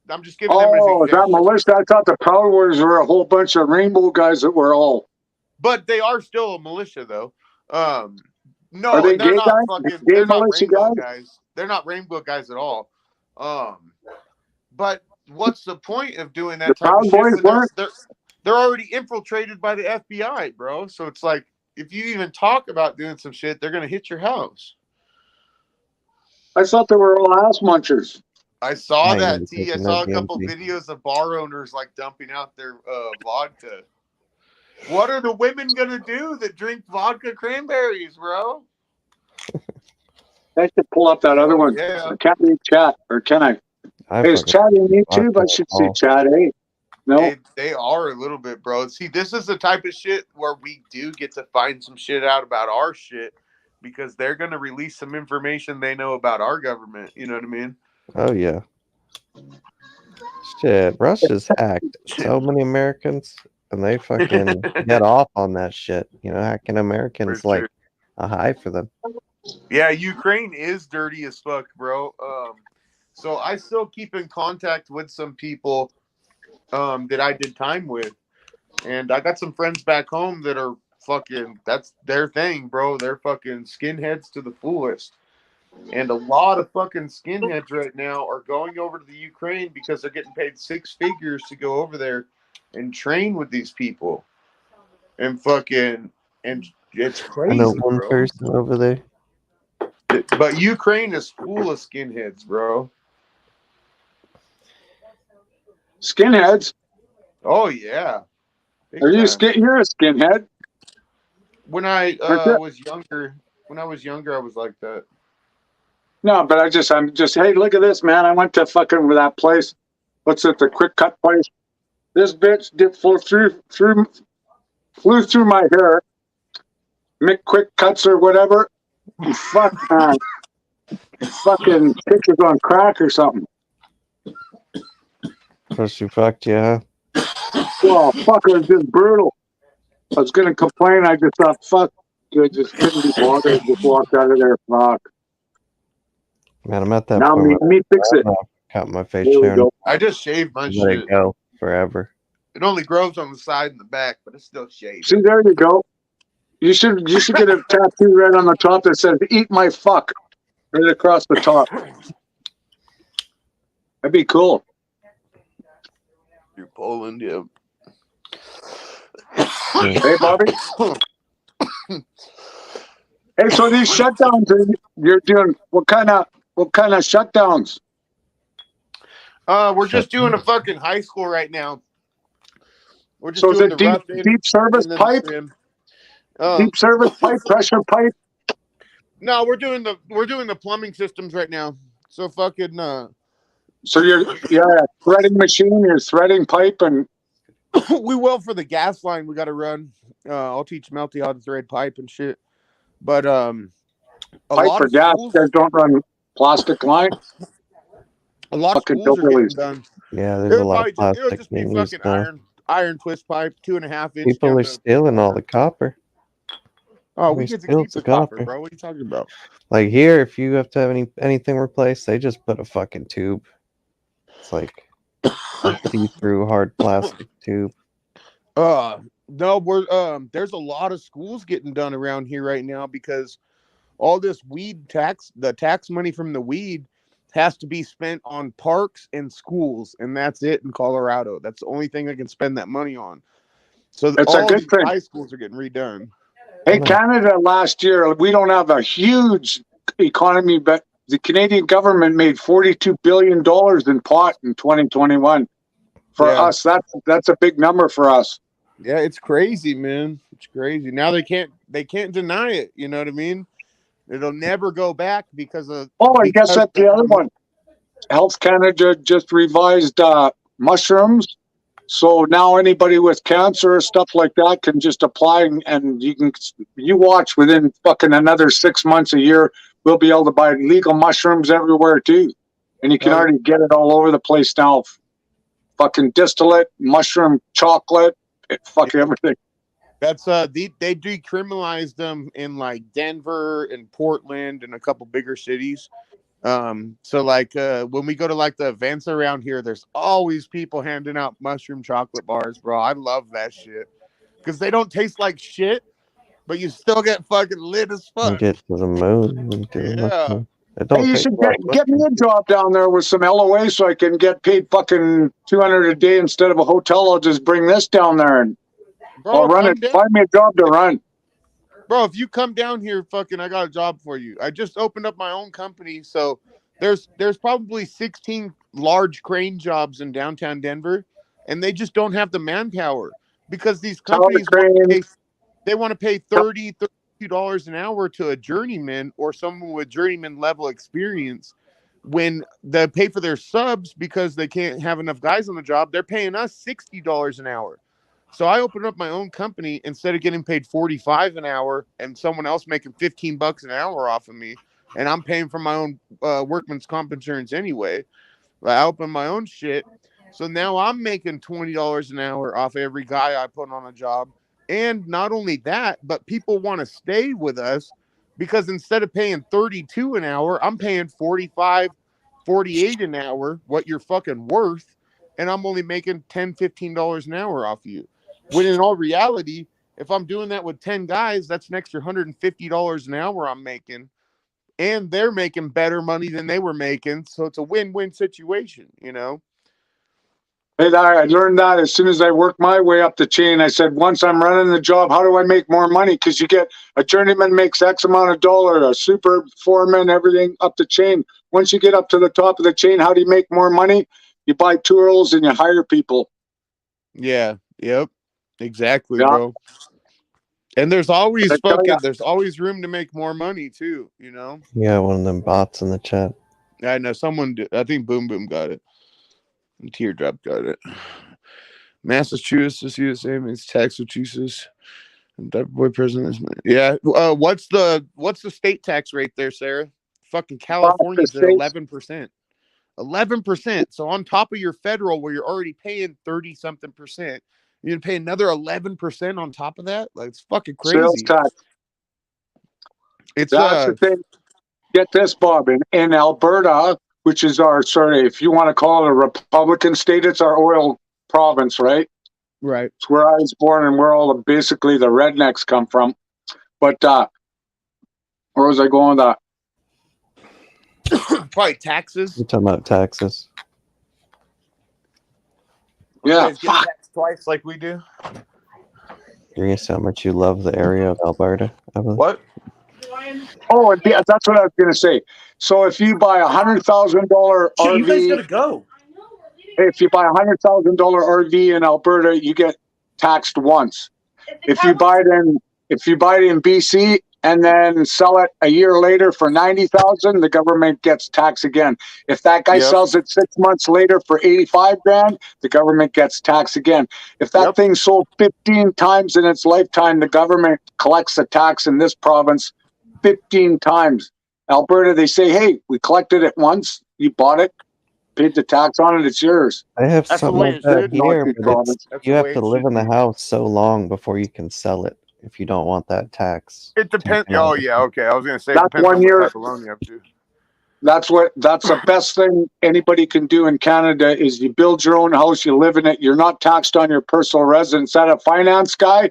I'm just giving them as Oh, is that example. militia? I thought the Proud Boys were a whole bunch of rainbow guys that were all. But they are still a militia, though. No, Are they they're gay not guys? fucking. Gay They're not militia rainbow guys? guys. They're not rainbow guys at all. But what's the point of doing that The type of Proud shit Boys when weren't? they're already infiltrated by the FBI, bro? So it's like if you even talk about doing some shit, they're gonna hit your house. I thought they were all ass munchers. I saw I that, ain't T. I taking saw that a couple DMT. videos of bar owners like dumping out their vodka. What are the women gonna do that drink vodka cranberries, bro? I should pull up that other one. Yeah. I can't read chat, or can I? Hey, is chat in YouTube? I should see chat, eh? No. They are a little bit, bro. See, this is the type of shit where we do get to find some shit out about our shit because they're going to release some information they know about our government. You know what I mean? Oh, yeah. Shit, Russia's hacked so many Americans, and they fucking get off on that shit. You know, hacking Americans For like sure. a high for them. Yeah, Ukraine is dirty as fuck, bro. So I still keep in contact with some people that I did time with. And I got some friends back home that are fucking, that's their thing, bro. They're fucking skinheads to the fullest. And a lot of fucking skinheads right now are going over to the Ukraine because they're getting paid 6 figures to go over there and train with these people. And fucking, and it's crazy. I know one bro. person over there. But Ukraine is full of skinheads, bro. Skinheads? Oh, yeah. Big Are you time. you're a skinhead? When I was younger, I was like that. No, but I'm just, hey, look at this, man. I went to fucking that place. What's it, the quick cut place? This bitch flew through my hair. Mick Quick Cuts or whatever. Fuck, man. Fucking pictures on crack or something. So she fucked you, huh? Well, fuck, it was just brutal. I was going to complain. I just thought, fuck. I just couldn't be bothered. I just walked out of there. Fuck. Man, I'm at that Now point. me fix it. Cut my face There we hair. go. I just shaved my Let shit. it go forever. It only grows on the side and the back, but it's still shaved. See, there you go. You should get a tattoo right on the top that says "Eat my fuck" right across the top. That'd be cool. You're Poland, yeah. Hey, Bobby. Hey, so these shutdowns you're doing, what kind of shutdowns? We're just doing a fucking high school right now. We're just So is doing it the rough in deep service and then the pipe? trim. Deep service pipe, pressure pipe? No, we're doing the plumbing systems right now. So fucking So you're threading machine, you're threading pipe, and we will for the gas line we got to run. I'll teach Melty how to thread pipe and shit. But a pipe lot for of gas. schools, You guys don't run plastic line. a lot of Fucking schools are getting hillbillies. done. Yeah, there's a lot of It'll plastic just be being used fucking now. iron iron twist pipe, 2.5 inch. People are stealing all the copper. Oh, we They get to steal keep the the copper, copper. bro. What are you talking about? Like here, if you have to have anything replaced, they just put a fucking tube. It's like a see-through hard plastic tube. No, there's a lot of schools getting done around here right now because all this weed tax, the tax money from the weed has to be spent on parks and schools, and that's it in Colorado. That's the only thing they can spend that money on. So It's a all good these thing. high schools are getting redone. Hey, Canada last year, we don't have a huge economy, but the Canadian government made $42 billion in pot in 2021. For us, that's a big number for us. Yeah, it's crazy, man. It's crazy. Now they can't deny it. You know what I mean? It'll never go back because of. Oh, I guess that's the other one. Health Canada just revised mushrooms. So now anybody with cancer or stuff like that can just apply, and you watch within fucking another 6 months, a year, we'll be able to buy legal mushrooms everywhere too. And you can already get it all over the place now. Fucking distillate, mushroom chocolate, fucking everything. That's they decriminalized them in like Denver and Portland and a couple bigger cities. So like when we go to like the events around here, there's always people handing out mushroom chocolate bars, bro. I love that shit because they don't taste like shit, but you still get fucking lit as fuck. You get to the moon. Yeah. Hey, you should get me a job down there with some LOA so I can get paid fucking $200 a day instead of a hotel. I'll just bring this down there and I'll run it. Find me a job to run. Bro, if you come down here, fucking, I got a job for you. I just opened up my own company, so there's probably 16 large crane jobs in downtown Denver, and they just don't have the manpower because these companies want to pay $32 an hour to a journeyman or someone with journeyman level experience when they pay for their subs because they can't have enough guys on the job. They're paying us $60 an hour. So I opened up my own company instead of getting paid $45 an hour and someone else making $15 an hour off of me, and I'm paying for my own workman's comp insurance anyway. I opened my own shit, so now I'm making $20 an hour off every guy I put on a job. And not only that, but people want to stay with us because instead of paying $32 an hour, I'm paying $45, $48 an hour, what you're fucking worth, and I'm only making $10, $15 an hour off you. When in all reality, if I'm doing that with 10 guys, that's an extra $150 an hour I'm making. And they're making better money than they were making. So it's a win-win situation, you know? Hey, I learned that as soon as I worked my way up the chain. I said, once I'm running the job, how do I make more money? Because you get a journeyman makes X amount of dollar, a super foreman, everything up the chain. Once you get up to the top of the chain, how do you make more money? You buy tools and you hire people. Yeah. Yep. Exactly, bro. And there's always room to make more money too, you know? Yeah, one of them bots in the chat. I know someone did. I think Boom Boom got it. And Teardrop got it. Massachusetts, USA means Massachusetts. And that boy president is yeah. What's the state tax rate there, Sarah? Fucking California's at 11%. 11%. So on top of your federal, where you're already paying 30-something%, you're gonna pay another 11% on top of that. Like, it's fucking crazy. Sales tax. That's the thing. Get this, Bob. In Alberta, which is our if you want to call it a Republican state, it's our oil province, right? Right. It's where I was born and where all basically the rednecks come from. But where was I going with that? Probably taxes. You're talking about taxes. Yeah. Get taxed twice like we do. You're gonna say how much you love the area of Alberta. What? Oh, that's what I was gonna say. So if you buy $100,000 RV, you guys gotta go. If you buy $100,000 RV in Alberta, you get taxed once. If you buy it in BC and then sell it a year later for $90,000, the government gets taxed again. If that guy sells it 6 months later for $85,000, the government gets taxed again. If that thing sold 15 times in its lifetime, the government collects the tax in this province 15 times. Alberta, they say, hey, we collected it once, you bought it, paid the tax on it, it's yours. I have That's the something way like it that should be, here, dude. but That's you the have way to it live should in the be. house so long before you can sell it if you don't want that tax. It depends. taken Oh off. yeah, okay. I was gonna say it That's depends 1 on what year. type of loan you have to. That's the best thing anybody can do in Canada is you build your own house, you live in it, you're not taxed on your personal residence. That a finance guy,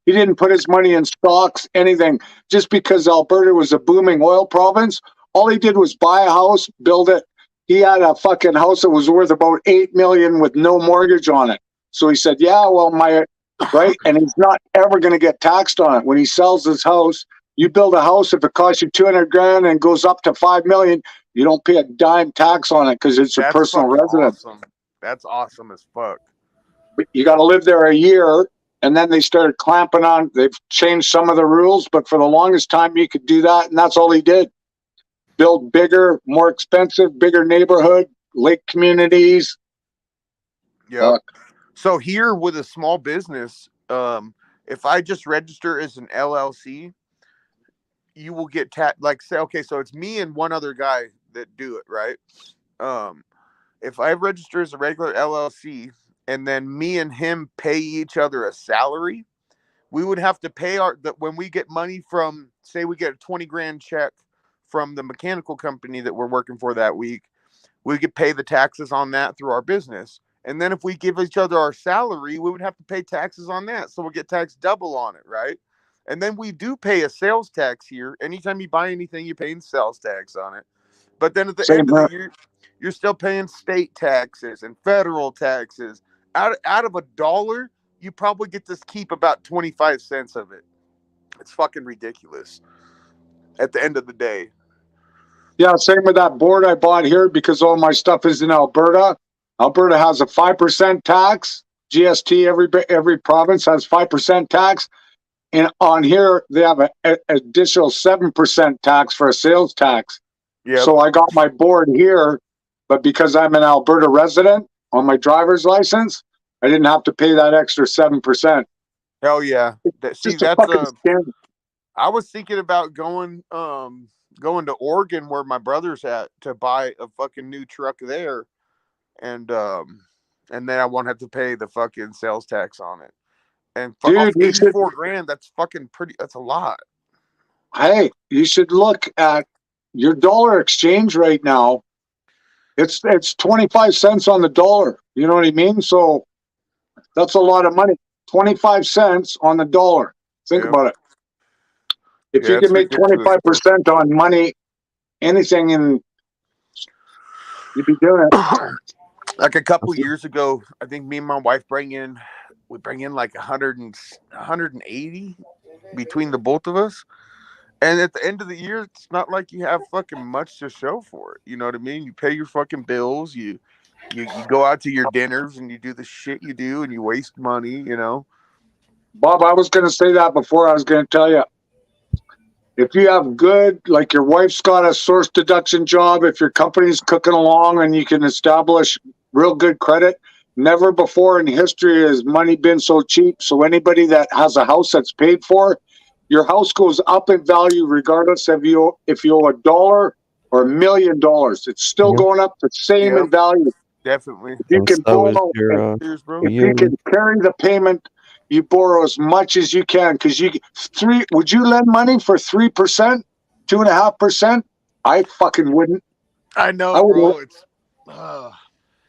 he didn't put his money in stocks, anything. Just because Alberta was a booming oil province, all he did was buy a house, build it. He had a fucking house that was worth about $8 million with no mortgage on it. So he said, yeah, well, right? And he's not ever going to get taxed on it. When he sells his house, you build a house, if it costs you 200 grand and goes up to 5 million, you don't pay a dime tax on it because it's your That's personal fucking residence. awesome. That's awesome as fuck. But you got to live there a year. And then they started clamping on, they've changed some of the rules, but for the longest time you could do that. And that's all he did. Build bigger, more expensive, bigger neighborhood, lake communities. Yeah. So here with a small business, if I just register as an LLC, you will get like say, okay, so it's me and one other guy that do it, right? If I register as a regular LLC and then me and him pay each other a salary, we would have to pay when we get money from, say we get a 20 grand check from the mechanical company that we're working for that week, we could pay the taxes on that through our business. And then if we give each other our salary, we would have to pay taxes on that. So we'll get taxed double on it, right? And then we do pay a sales tax here. Anytime you buy anything, you're paying sales tax on it. But then at the end of the year, you're still paying state taxes and federal taxes. Out of $1, you probably get to keep about 25 cents of it. It's fucking ridiculous at the end of the day. Yeah, same with that board I bought here because all my stuff is in Alberta. Alberta has a 5% tax. GST, every province has 5% tax. And on here, they have an additional 7% tax for a sales tax. Yep. So I got my board here, but because I'm an Alberta resident on my driver's license, I didn't have to pay that extra 7%. Hell yeah. See, that's fucking scam. I was thinking about going to Oregon where my brother's at to buy a fucking new truck there. And then I won't have to pay the fucking sales tax on it. And dude, 84 grand, that's fucking pretty, that's a lot. Hey, you should look at your dollar exchange right now. It's 25 cents on the dollar. You know what I mean? So that's a lot of money. 25 cents on the dollar. Think about it. If you can make 25% on money, anything, and you'd be doing it. Like a couple years ago, I think me and my wife bring in like 180 between the both of us. And at the end of the year, it's not like you have fucking much to show for it. You know what I mean? You pay your fucking bills, you go out to your dinners and you do the shit you do and you waste money, you know? Bob, I was going to say that before. I was going to tell you, if you have good, like your wife's got a source deduction job, if your company's cooking along and you can establish real good credit, never before in history has money been so cheap. So anybody that has a house that's paid for, your house goes up in value regardless of if you owe $1 or $1 million. It's still going up the same in value. Definitely. If you can borrow, if you can carry the payment, you borrow as much as you can because would you lend money for 3%, 2.5%? I fucking wouldn't. I know, bro.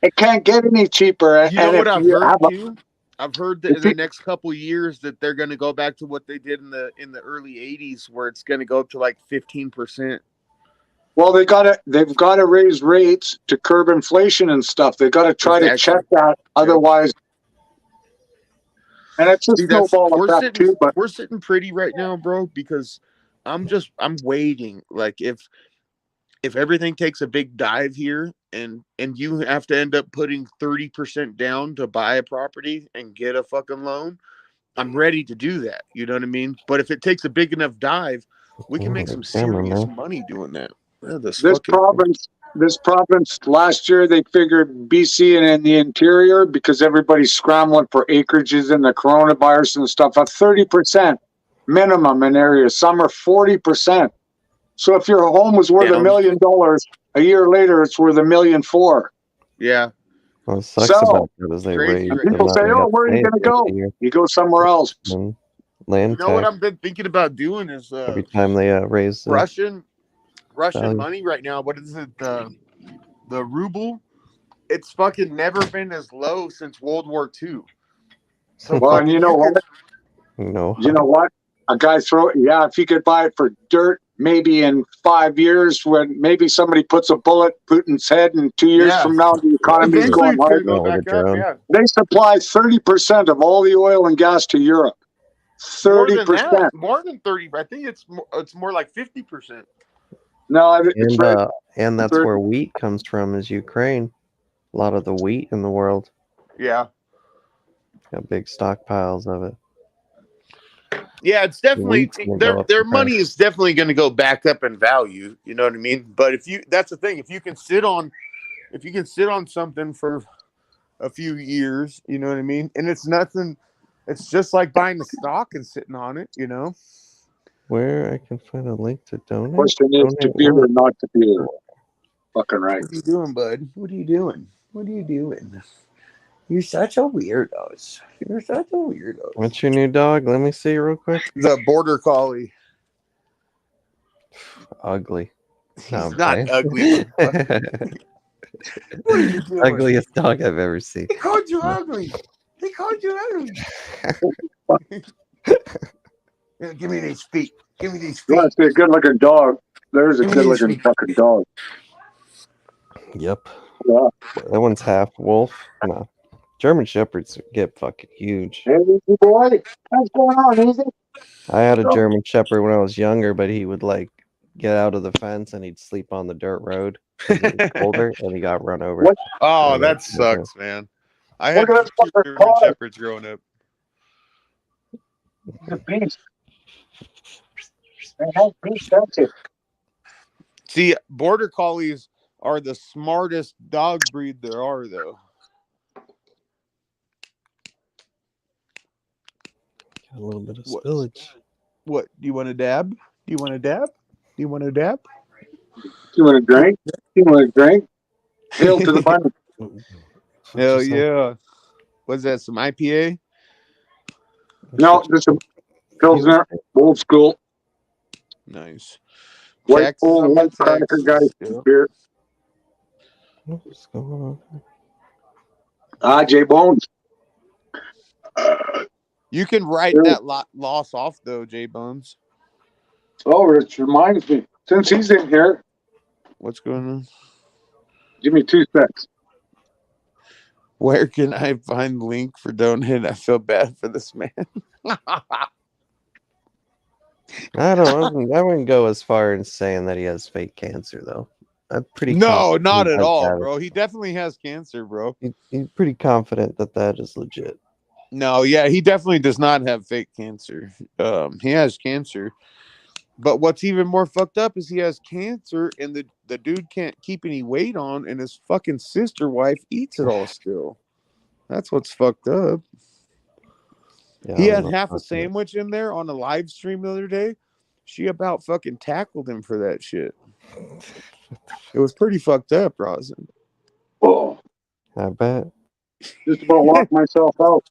It can't get any cheaper. You know what I've heard too? I've heard that in the next couple of years that they're going to go back to what they did in the early 80s, where it's going to go up to like 15%. Well, they've got to raise rates to curb inflation and stuff. They got to try to check that, otherwise. And it's just snowball effect too. But we're sitting pretty right now, bro, because I'm waiting. Like if everything takes a big dive here and you have to end up putting 30% down to buy a property and get a fucking loan, I'm ready to do that. You know what I mean? But if it takes a big enough dive, we can make some serious money doing that. This province last year, they figured BC and in the interior, because everybody's scrambling for acreages and the coronavirus and stuff, a 30% minimum in areas. Some are 40%. So if your home was worth $1 million, a year later it's worth $1.4 million. Yeah. What sucks So, about that is they crazy, raise. right? they're People not say, gonna "Oh, have where are you to going to pay go?" every year. You go somewhere else. And land You know what tax I've been thinking about doing is every time they raise the Russian value. money right now. What is it? The ruble. It's fucking never been as low since World War II. So Well, and fucking you know what? No, You know what? A guy if you could buy it for dirt, maybe in 5 years, when maybe somebody puts a bullet Putin's head, and 2 years Yeah. from now the economy's Eventually going it's gonna hard. go with a back up. drone. Yeah. They supply 30% of all the oil and gas to Europe. More than 30%. that. More than 30. I think it's more like 50%. No, it's right. And that's 30. where wheat comes from, is Ukraine. A lot of the wheat in the world Yeah. got big stockpiles of it. Yeah, it's definitely Wheat's gonna go up their in price. money is definitely going to go back up in value. You know what I mean? But that's the thing. If you can sit on something for a few years, you know what I mean? And it's nothing. It's just like buying a stock and sitting on it. You know. Where I can find a link to donate. Question is to Donate be what? or not to be. Fucking right. What are you doing, bud? What are you doing? What are you doing? You're such a weirdo. You're such a weirdo. What's your new dog? Let me see real quick. The border collie. Ugly. He's No, I'm not playing. ugly. What are you doing? Ugliest dog I've ever seen. He called you ugly. He called you ugly. Yeah, give me these feet. Give me these You feet. want to see a good looking dog? There's a Give me good these looking feet. fucking dog. Yep. Yeah. That one's half wolf. No. German Shepherds get fucking huge. Hey, easy boy. What's going on, easy? I had a German Shepherd when I was younger, but he would like get out of the fence and he'd sleep on the dirt road. 'Cause it was colder and he got run over. What? Oh, Yeah, that yeah. sucks, man. I had Look at two this fucking German car. Shepherds growing up. The beast. Man, how beast that's it. See, border collies are the smartest dog breed there are, though. Got a little bit of What? spillage. What? Do you want to dab? Do you want to dab? Do you want to dab? You want a drink? You want a drink? Hail to the button. Hell yeah. What's that? Some IPA? No, just a Pilsner, old school, Nice. white Texas, full, I'm in white cracker Texas. guy Yeah. beer. What's going Ah, J Bones. You can write that loss off, though, J Bones. Oh, Rich reminds me. Since he's in here, What's going on? give me 2 seconds. Where can I find link for donate? I feel bad for this man. I wouldn't go as far in saying that he has fake cancer though. I'm pretty No, confident not he at does all, have it. bro. He definitely has cancer, bro. He's pretty confident that is legit. No, yeah, he definitely does not have fake cancer. He has cancer. But what's even more fucked up is he has cancer and the dude can't keep any weight on and his fucking sister wife eats it all still. That's what's fucked up. Yeah, He I'm had not half a confident. sandwich in there on a live stream the other day. She about fucking tackled him for that shit. It was pretty fucked up, Rosin. Oh, I bet. just about locked myself out.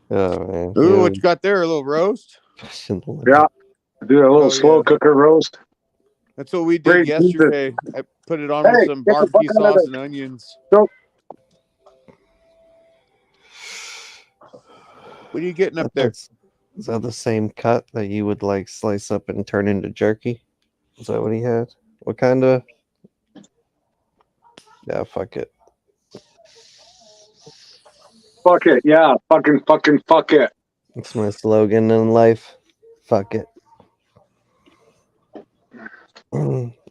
Oh man. Ooh, what you got there? A little roast? Yeah, do a little Oh, slow yeah. cooker roast. That's what we did Great yesterday. I put it on Hey, with some get the barbecue fuck out of sauce there. and onions. Nope. What are you getting up there? Is that the same cut that you would like slice up and turn into jerky? Is that what he had? What kind of? Yeah, fuck it. Fuck it. Yeah, fucking fuck it. It's my slogan in life. Fuck it.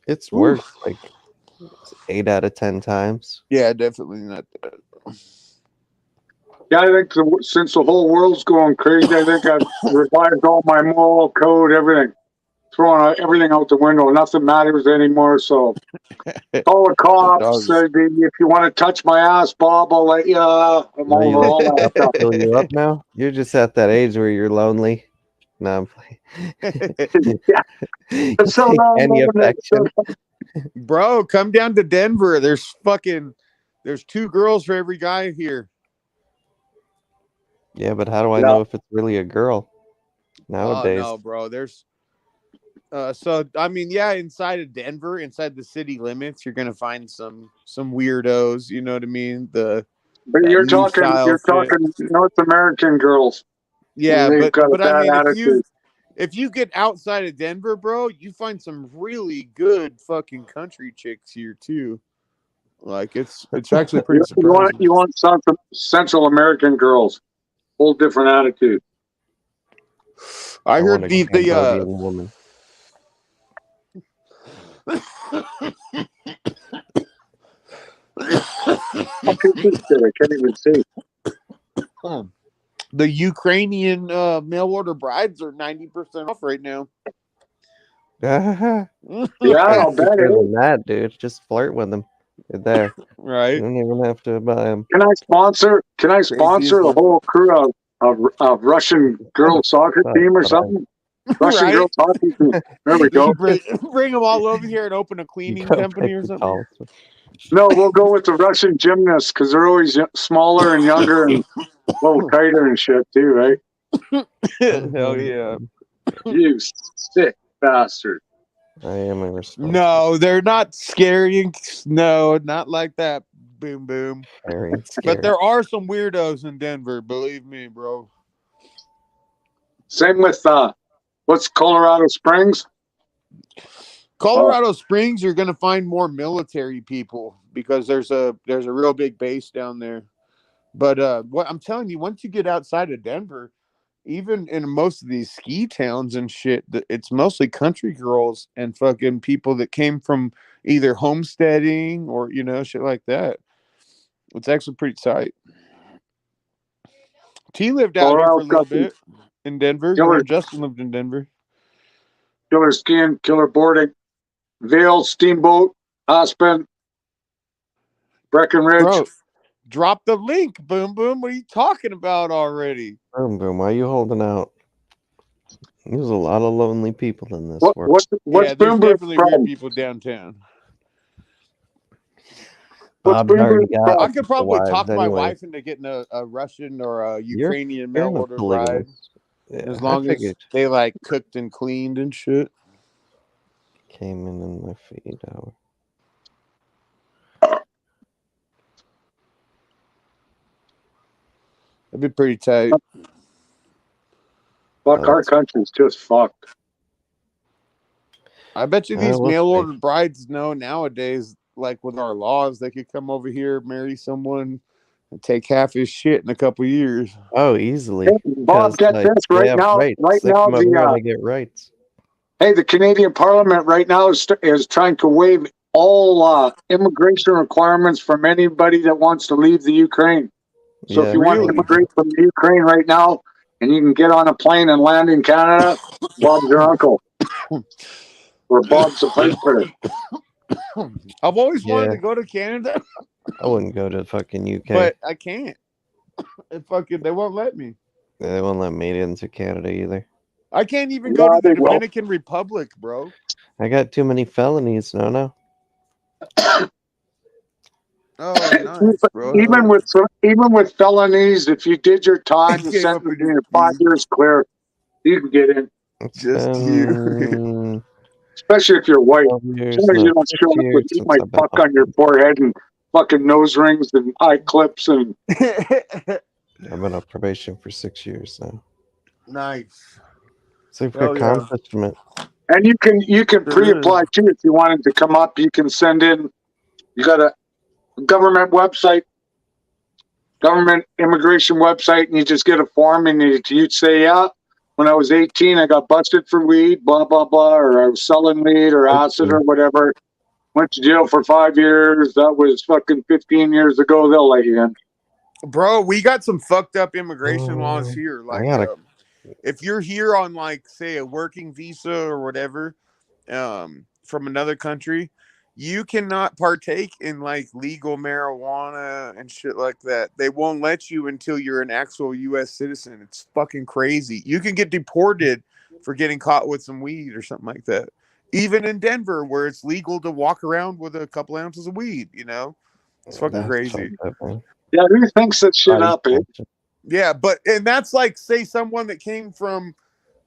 It's worked like 8 out of 10 times. Yeah, definitely not that. Yeah, I think since the whole world's going crazy, I think I've revised all my moral code, everything. Throwing everything out the window. Nothing matters anymore. So call the cops. If you want to touch my ass, Bob, I'll let you. I'm over all that stuff. Fill you up now? You're just at that age where you're lonely. No, I'm playing. Yeah. So Any affection. Bro, come down to Denver. There's 2 girls for every guy here. Yeah, but how do I Yeah. know if it's really a girl Oh nowadays? no, bro. There's so I mean, yeah, inside of Denver, inside the city limits, you're gonna find some weirdos. You know what I mean? But That you're new talking style shit. North American girls. Yeah, They've got a but I bad mean, attitude. if you get outside of Denver, bro, you find some really good fucking country chicks here too. Like it's actually pretty surprising. You want Central American girls. Whole different attitude. I heard want a the Cambodian woman. I can't even see. The Ukrainian mail order brides are 90% off right now. Yeah, I'll bet it. than that, dude. Just flirt with them. You're there. Right? You don't even have to buy them. Can I sponsor the whole crew of Russian girls soccer team or something? Russian Right? girls hockey team. There we go. Bring them all over here and open a cleaning company or something. No, we'll go with the Russian gymnasts because they're always smaller and younger and a little tighter and shit too, right? Hell yeah. You sick bastard. I am irresponsible. No, they're not scary. No, not like that. Boom, boom. Scary. But there are some weirdos in Denver. Believe me, bro. Same with what's Colorado Springs? Colorado Springs, you're gonna find more military people because there's a real big base down there. But what I'm telling you, once you get outside of Denver, even in most of these ski towns and shit, it's mostly country girls and fucking people that came from either homesteading or shit like that. It's actually pretty tight. T lived out here for a little bit in Denver. Justin lived in Denver. Killer skiing, killer boarding, Vail, Steamboat, Aspen, Breckenridge. Bro, drop the link. Boom, boom. What are you talking about already? Boom, boom. Why are you holding out? There's a lot of lonely people in this world. What's there's definitely weird people downtown. I could probably talk my wife into getting a Russian or a Ukrainian mail order bride. Yeah, as long as they like cooked and cleaned and shit. Came in my feed hour. That'd be pretty tight. Fuck, our country's just fucked. I bet you these mail order brides know nowadays, like with our laws, they could come over here, marry someone, and take half his shit in a couple of years. Oh, easily. Hey, Bob, get this right now. They get rights. Hey, the Canadian Parliament right now is trying to waive all immigration requirements from anybody that wants to leave the Ukraine. So if you want to immigrate from the Ukraine right now, and you can get on a plane and land in Canada, Bob's your uncle. Or Bob's the pipe fitter. I've always wanted to go to Canada. I wouldn't go to fucking UK. But I can't. They won't let me. Yeah, they won't let me into Canada either. I can't even go to the Dominican Republic, bro. I got too many felonies. No. Oh, nice, bro. Even with felonies, if you did your time and sentenced in 5 years clear, you can get in. Just you. Especially if you're white. As long as you don't show up with my fuck on your forehead and fucking nose rings and eye clips and. I've been on probation for 6 years now. Nice. So for accomplishment. And you can pre-apply too if you wanted to come up. You can send in. You got a government website, government immigration website, and you just get a form and you say, yeah, when I was 18, I got busted for weed, blah, blah, blah, or I was selling weed or acid or whatever. Went to jail for 5 years. That was fucking 15 years ago. They'll let you in. Bro, we got some fucked up immigration laws here. Like, if you're here on, like, say, a working visa or whatever from another country, you cannot partake in like legal marijuana and shit like that. They won't let you until you're an actual U.S. citizen. It's fucking crazy. You can get deported for getting caught with some weed or something like that. Even in Denver, where it's legal to walk around with a couple ounces of weed, you know, it's fucking That's crazy. fucked up, man. Yeah, who thinks that shit Body up, eh? function. Yeah, but and that's like say someone that came from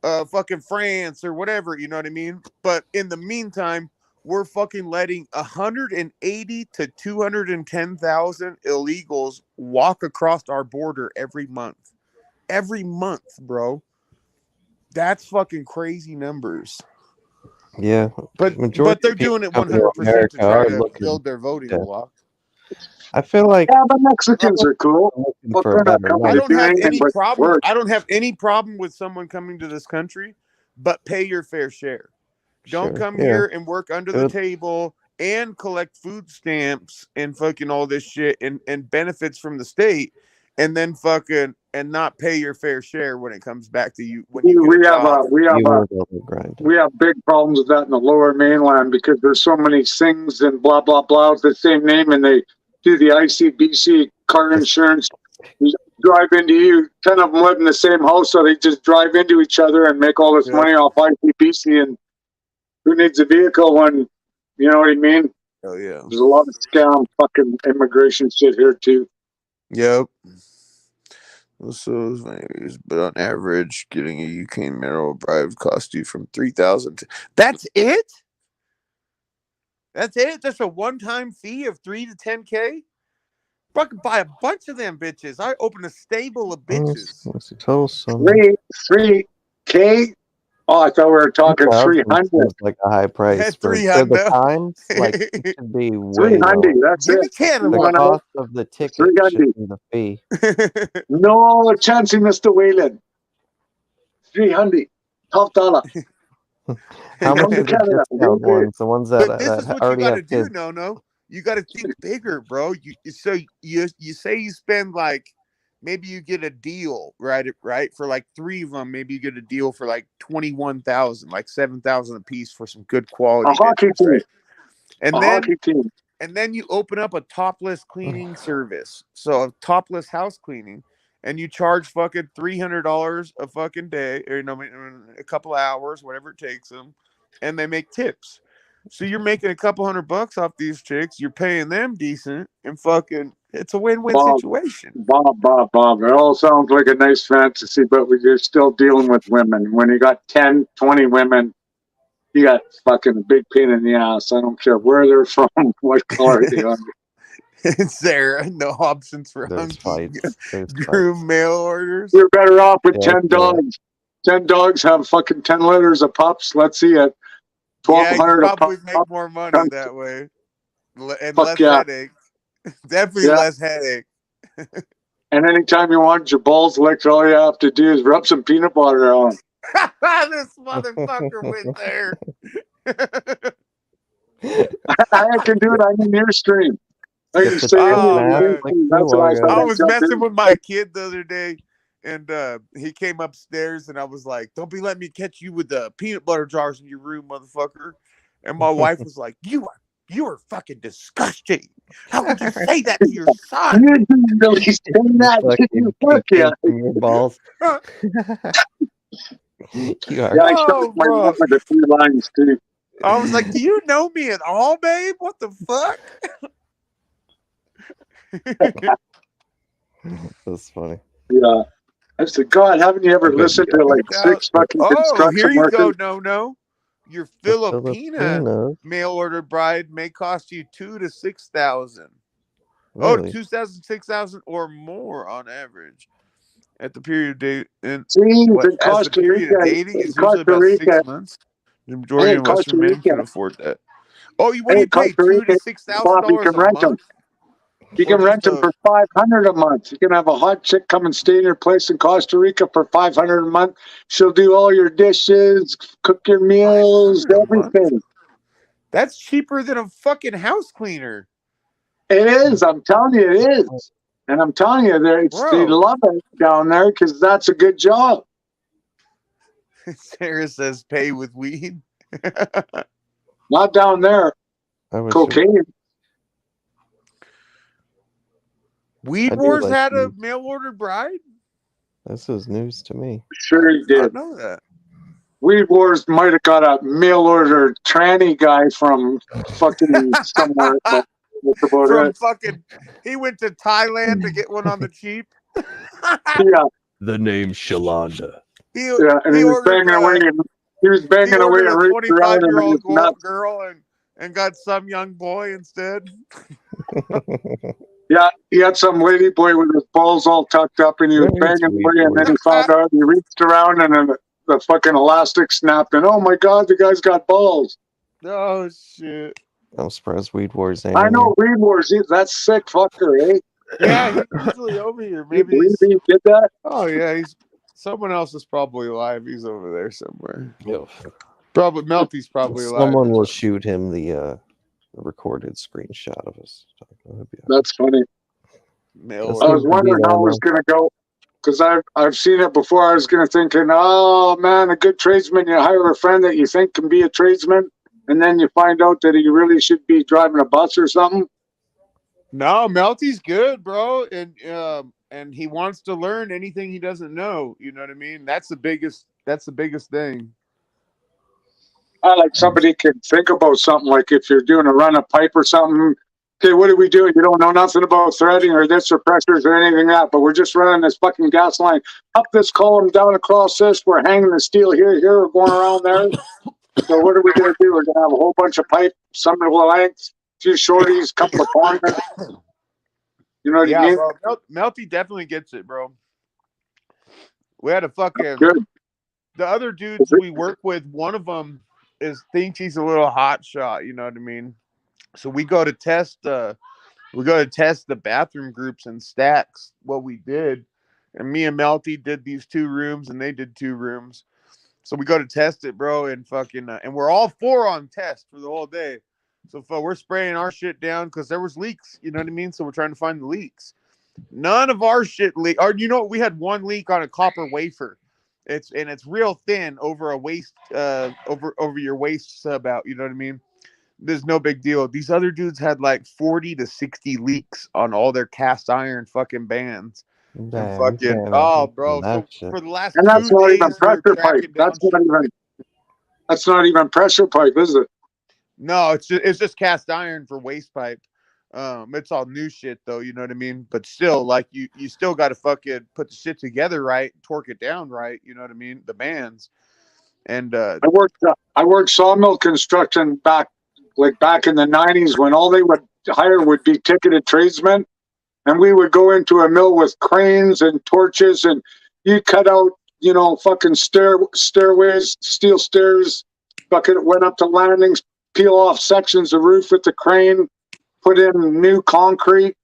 fucking France or whatever, you know what I mean? But in the meantime, we're fucking letting 180 to 210,000 illegals walk across our border every month. Every month, bro. That's fucking crazy numbers. Yeah, But majority they're of people doing it coming 100% to America to try are to looking. build their voting Yeah. block. I feel like Yeah, but Mexicans are cool. looking But for a they're not better coming I life. to don't do have anything any but problem. work. I don't have any problem with someone coming to this country, but pay your fair share. Don't Sure. come Yeah. here and work under the Good. table and collect food stamps and fucking all this shit and benefits from the state, and then fucking and not pay your fair share when it comes back to you when you get We a have job. You will go to grind. we have big problems with that in the lower mainland because there's so many things and blah blah blah with the same name, and they do the ICBC car insurance. You drive into you, 10 of them live in the same house, so they just drive into each other and make all this Yep. money off ICBC. And who needs a vehicle when, you know what I mean? Oh yeah. There's a lot of scam fucking immigration shit here too. Yep. So, but on average, getting a UK mineral bribe cost you from 3,000 to. That's it. That's it. That's a one-time fee of 3 to 10K. Fucking buy a bunch of them bitches. I open a stable of bitches. What's the total sum? 3K? Oh, I thought we were talking 3,000 300. seems like a high price That's for the 300. times. Like it should be way 300. lower. That's Give me it. 10 of The them. cost of the ticket 300. should be the fee. No chance, Mr. Whalen. 300. Top dollar. How Come much to are the Canada. discount ones? The ones that, But this is what you already got to have do, kids. no. You got to think bigger, bro. You say you spend like maybe you get a deal, right, for like 3 of them. Maybe you get a deal for like 21,000, like 7,000 a piece for some good quality A hockey bitches, team. right? And A then hockey team. and then you open up a topless cleaning service, so a topless house cleaning, and you charge fucking $300 a fucking day, or a couple hours, whatever it takes them, and they make tips. So you're making a couple $100 off these chicks. You're paying them decent, and fucking, it's a win-win Bob. situation. Bob. It all sounds like a nice fantasy, but you're still dealing with women. When you got 10, 20 women, you got fucking a big pain in the ass. I don't care where they're from, what color they are. It's there, no options for There's hunky fights. There's groom fights. mail orders. You're better off with Yeah, 10 dogs. 10 dogs have fucking 10 litters of pups. Let's see it. Yeah, you 1,200 a probably pup. make more money that way, and Fuck less yeah. headache. Definitely Yeah. less headache. And anytime you want your balls licked, all you have to do is rub some peanut butter on. This motherfucker went there. I can do it on your stream. I can Get the say tax Oh, anything. man. like That's you what I are, said. guys. I I was jumped messing in. with my kid the other day, and he came upstairs, and I was like, "Don't be letting me catch you with the peanut butter jars in your room, motherfucker." And my wife was like, "You are fucking disgusting. How could you say that to your son?" You didn't really say that. Did you? Fuck yeah. From your balls. You are. Yeah, I Oh, shot my bro. mom with a few lines too. I was like, "Do you know me at all, babe? What the fuck?" That's funny. Yeah. I said, God, haven't you ever Bet listened you to like Yeah. 6 fucking Oh, construction here you go. workers? No. Your The Filipina Filipinos. mail order bride may cost you 2,000 to 6,000. Really? 2,000, 6,000 or more on average at the period of date. And See, what in as the Costa period Rica, of dating is in usually Costa about 6 Rica, months. The majority in of Costa Western men Rica, can afford that. Oh, what do hey, you pay? Costa $2,000 to Rica, Bob, you $6,000 can a rent them. month? You Or can rent just them for $500 a month. You can have a hot chick come and stay in your place in Costa Rica for $500 a month. She'll do all your dishes, cook your meals, 500 a month? everything. That's cheaper than a fucking house cleaner. It is. I'm telling you, it is. And I'm telling you, they Bro. love it down there because that's a good job. Sarah says pay with weed. Not down there. I wish Cocaine. Weed I do Wars like had a weed. mail order bride? This is news to me. Sure he I did. know that. Weed Wars might have got a mail order tranny guy from fucking somewhere, but that's about From it. fucking, he went to Thailand to get one on the cheap. Yeah, The name Shalonda. yeah, and he he was ordered banging away, and he was he banging away ordered and a reached around and it was 25-year-old nuts. girl and got some young boy instead. Yeah, he had some lady boy with his balls all tucked up, and he was Where is banging Weed away, and then he found out. He reached around, and then the fucking elastic snapped, and oh my god, the guy's got balls. Oh shit! I'm surprised Weed Wars ain't I in know Weed Wars. That's sick fucker, eh? Yeah, he's usually over here. You Maybe believe he's. he did that? Oh yeah, he's. Someone else is probably alive. He's over there somewhere. here. Probably Melty's probably alive. Someone will shoot him the recorded screenshot of us. That's funny. Mail I was Seems to be wondering how it was normal. going to go because I've seen it before. I was going to thinking, oh man, a good tradesman. You hire a friend that you think can be a tradesman, and then you find out that he really should be driving a bus or something. No, Melty's good, bro, and he wants to learn anything he doesn't know. You know what I mean? That's the biggest. That's the biggest thing. I like somebody can think about something like if you're doing a run of pipe or something. Okay, what do we do? You don't know nothing about threading or this or pressures or anything like that, but we're just running this fucking gas line up this column, down across this. We're hanging the steel here, we're going around there. So what are we going to do? We're going to have a whole bunch of pipe, some of the length, few shorties, couple of corners. You know what I mean? Bro. Melty definitely gets it, bro. We had a fucking Good. the other dudes we work with. One of them thinks he's a little hot shot. You know what I mean? So we go to test. We go to test the bathroom groups and stacks. What we did, and me and Melty did these 2 rooms, and they did 2 rooms. So we go to test it, bro, and fucking, and we're all 4 on test for the whole day. So we're spraying our shit down because there was leaks. You know what I mean? So we're trying to find the leaks. None of our shit leak. Or we had one leak on a copper wafer. It's real thin over a waist, over your waist sub out. You know what I mean? There's no big deal. These other dudes had like 40 to 60 leaks on all their cast iron fucking bands. Damn, Fucking bro. So for the last and that's 2 not days, even pressure pipe. That's not even pressure pipe, is it? No, it's just cast iron for waste pipe. It's all new shit though, you know what I mean? But still, like you still got to fucking put the shit together right, torque it down right, you know what I mean? The bands. And I worked sawmill construction back in the 90s when all they would hire would be ticketed tradesmen, and we would go into a mill with cranes and torches, and you cut out fucking stairways, steel stairs, fucking went up to landings, peel off sections of roof with the crane, put in new concrete,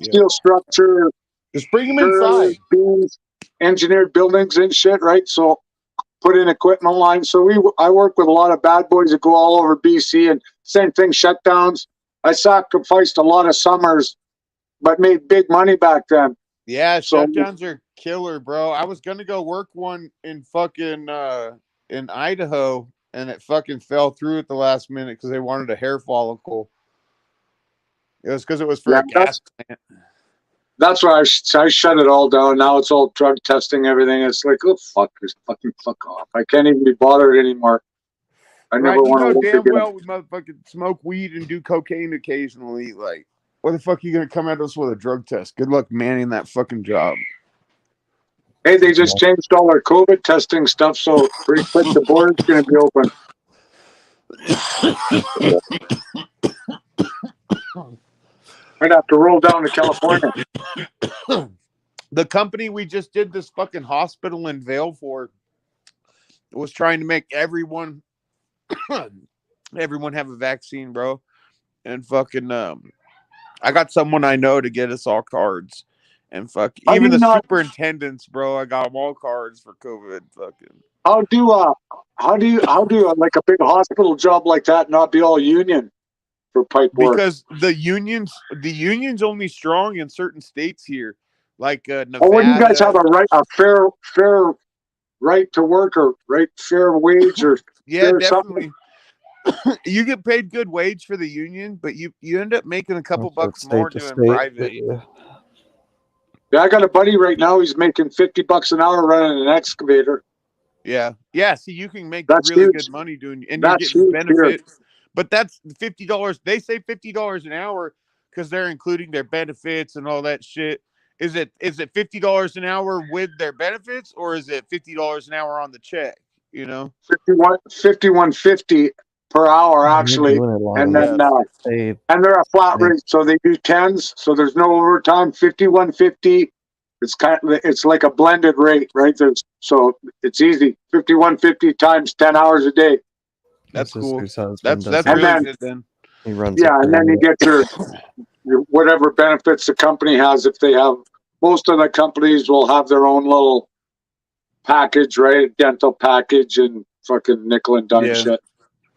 steel structure, just bring them inside, beams, engineered buildings and shit, right? So put in equipment lines. So I work with a lot of bad boys that go all over BC, and same thing, shutdowns. I sacrificed a lot of summers, but made big money back then. Yeah, shutdowns are killer, bro. I was gonna go work one in fucking in Idaho, and it fucking fell through at the last minute because they wanted a hair follicle. It was because it was for a gas plant. That's why I shut it all down. Now it's all drug testing, everything. It's like, oh, fuck off. I can't even be bothered anymore. I never want to work again. Well, we motherfucking smoke weed and do cocaine occasionally. Like, what the fuck are you going to come at us with a drug test? Good luck manning that fucking job. Hey, they just changed all our COVID testing stuff, so pretty quick the border's going to be open. I'd have to roll down to California. The company we just did this fucking hospital in Vail for was trying to make everyone have a vaccine, bro. And fucking I got someone I know to get us all cards. And even the superintendents, bro, I got them all cards for COVID. Fucking how do like a big hospital job like that not be all union for pipe work? Because the union's only strong in certain states here, like Nevada. Oh, well, you guys have a fair right to work or fair wage or yeah, definitely. You get paid good wage for the union, but you end up making a couple bucks more doing private. Yeah, I got a buddy right now. He's making $50 an hour running an excavator. Yeah. Yeah. See, you can make That's really huge. good money doing, and you're That's getting huge here. benefits. But that's $50. They say $50 an hour because they're including their benefits and all that shit. Is it $50 an hour with their benefits, or is it $50 an hour on the check? You know? 51.50 per hour You're actually, doing it long and enough. then They and they're a flat they- rate, so they do tens. So there's no overtime. 51.50. It's like a blended rate, right? So it's easy. 51.50 times 10 hours a day, That's my cool. sister's husband That's does it. and really then good then. He runs a yeah, and then you pyramid. get your whatever benefits the company has. If they have, most of the companies will have their own little package, right? Dental package and fucking nickel and dime Yeah. shit.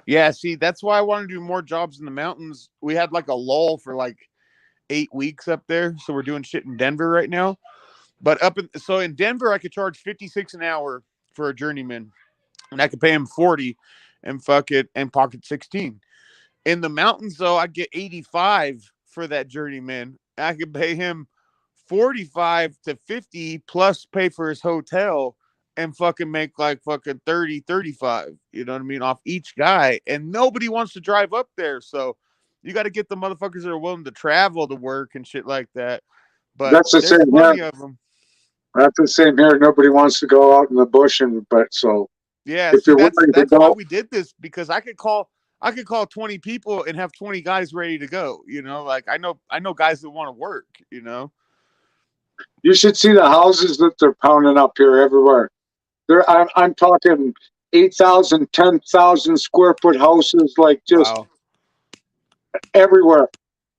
Yeah, see, that's why I want to do more jobs in the mountains. We had like a lull for like 8 weeks up there, so we're doing shit in Denver right now. But in Denver, I could charge 56 an hour for a journeyman, and I could pay him 40, and fuck it, and pocket 16. In the mountains, though, I get 85 for that journeyman. I could pay him 45 to 50 plus pay for his hotel and fucking make like fucking 30, 35, you know what I mean, off each guy. And nobody wants to drive up there. So you got to get the motherfuckers that are willing to travel to work and shit like that. But That's the there's same plenty here. of them. That's the same here. Nobody wants to go out in the bush, but so Yeah, if see, you're willing to that's why go, we did this, because I could call 20 people and have 20 guys ready to go. You know, like I know guys that want to work, you know. you should see the houses that they're pounding up here everywhere. I'm talking 8,000, 10,000 square foot houses, like just Wow. everywhere.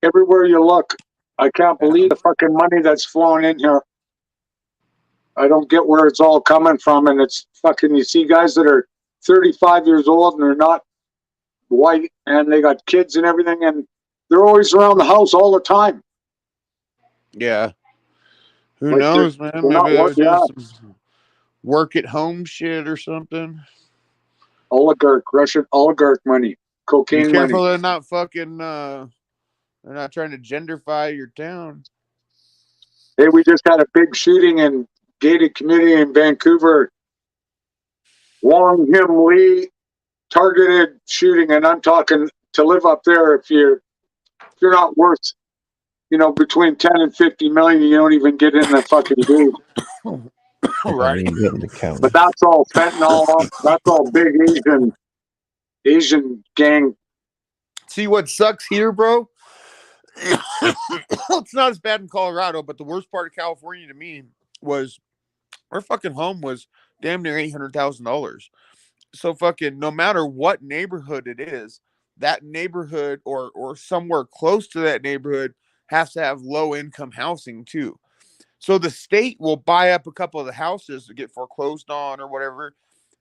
Everywhere you look. I can't Yeah. believe the fucking money that's flowing in here. I don't get where it's all coming from. And it's fucking, you see guys that are 35 years old and they're not white and they got kids and everything. And they're always around the house all the time. Yeah. Who Like knows, man? they're Maybe not they're working doing out. some work at home shit or something. Russian oligarch money, Be cocaine careful money. they're not fucking they're not trying to genderfy your town. Hey, we just had a big shooting in gated community in Vancouver. Wong Him Lee targeted shooting, and I'm talking to live up there. If you're not worth, between 10 and 50 million, you don't even get in the fucking game. Right. You get in the county. But that's all fentanyl. That's all big Asian gang. See what sucks here, bro? It's not as bad in Colorado, but the worst part of California to me was our fucking home was damn near $800,000. So fucking no matter what neighborhood it is, that neighborhood or somewhere close to that neighborhood has to have low income housing too. So the state will buy up a couple of the houses to get foreclosed on or whatever.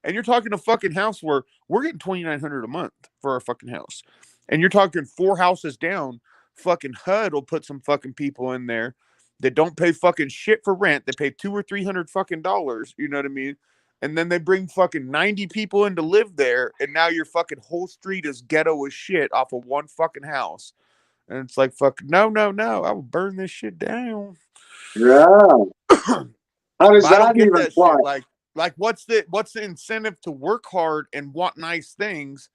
And you're talking a fucking house where we're getting $2,900 a month for a fucking house. And you're talking 4 houses down, fucking HUD will put some fucking people in there that don't pay fucking shit for rent. They pay $200 or $300 fucking dollars. You know what I mean? And then they bring fucking 90 people in to live there. And now your fucking whole street is ghetto as shit off of one fucking house. And it's like, fuck, no. I will burn this shit down. Yeah. How does I don't that get even that fly? shit. Like what's the incentive to work hard and want nice things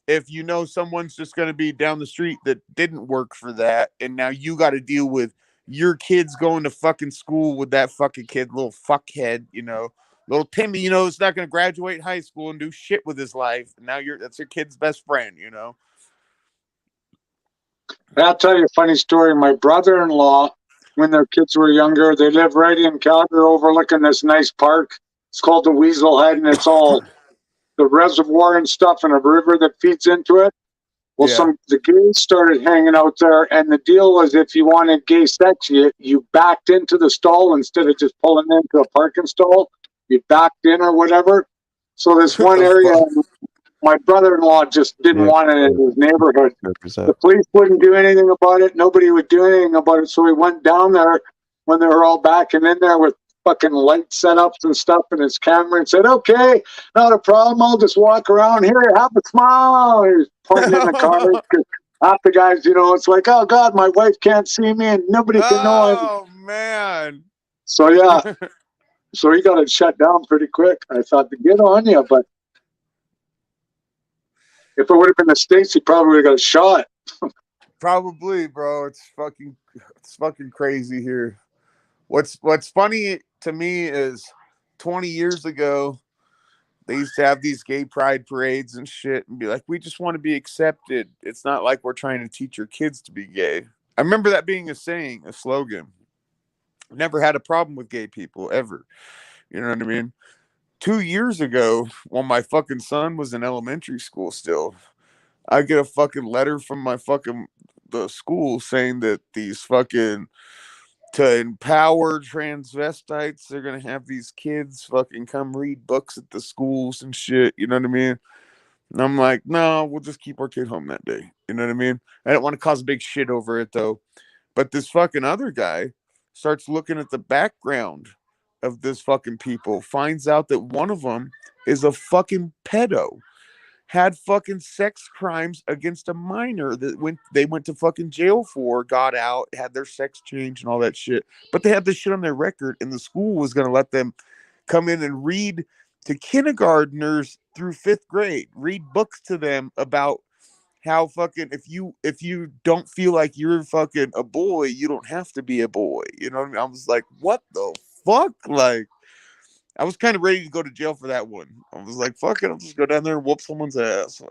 if you know someone's just going to be down the street that didn't work for that, and now you got to deal with your kids going to fucking school with that fucking kid, little fuckhead, little Timmy, is not going to graduate high school and do shit with his life. And now that's your kid's best friend, I'll tell you a funny story. My brother-in-law, when their kids were younger, they live right in Calgary overlooking this nice park. It's called the Weasel Head, and it's all the reservoir and stuff and a river that feeds into it. Well, Yeah. the gays started hanging out there, and the deal was if you wanted gay sex, you backed into the stall instead of just pulling into a parking stall. You backed in or whatever. So this one area, my brother-in-law just didn't want it in his neighborhood. The police wouldn't do anything about it. Nobody would do anything about it. So we went down there when they were all back and in there with fucking light setups and stuff and his camera and said, okay, not a problem. I'll just walk around here. Have a smile. He was pointing in the car. Half the guys, it's like, oh, God, my wife can't see me and nobody can know it. Oh, man. So, yeah. So he got it shut down pretty quick. I thought to get on you, but if it would have been the States, he probably would have got shot. Probably, bro. It's fucking crazy here. What's funny to me is 20 years ago, they used to have these gay pride parades and shit and be like, we just want to be accepted. It's not like we're trying to teach your kids to be gay. I remember that being a saying, a slogan. Never had a problem with gay people ever. You know what I mean? 2 years ago, when my fucking son was in elementary school still, I get a fucking letter from the school saying that these fucking, to empower transvestites, they're gonna have these kids fucking come read books at the schools and shit. You know what I mean? And I'm like, no, we'll just keep our kid home that day. You know what I mean? I don't want to cause big shit over it though. But this fucking other guy starts looking at the background of this fucking people, finds out that one of them is a fucking pedo. Had fucking sex crimes against a minor that they went to fucking jail for, got out, had their sex change and all that shit. But they had this shit on their record, and the school was going to let them come in and read to kindergartners through 5th grade, read books to them about how fucking if you don't feel like you're fucking a boy, you don't have to be a boy. You know what I mean? I was like, what the fuck? Like, I was kind of ready to go to jail for that one. I was like, fuck it, I'll just go down there and whoop someone's ass.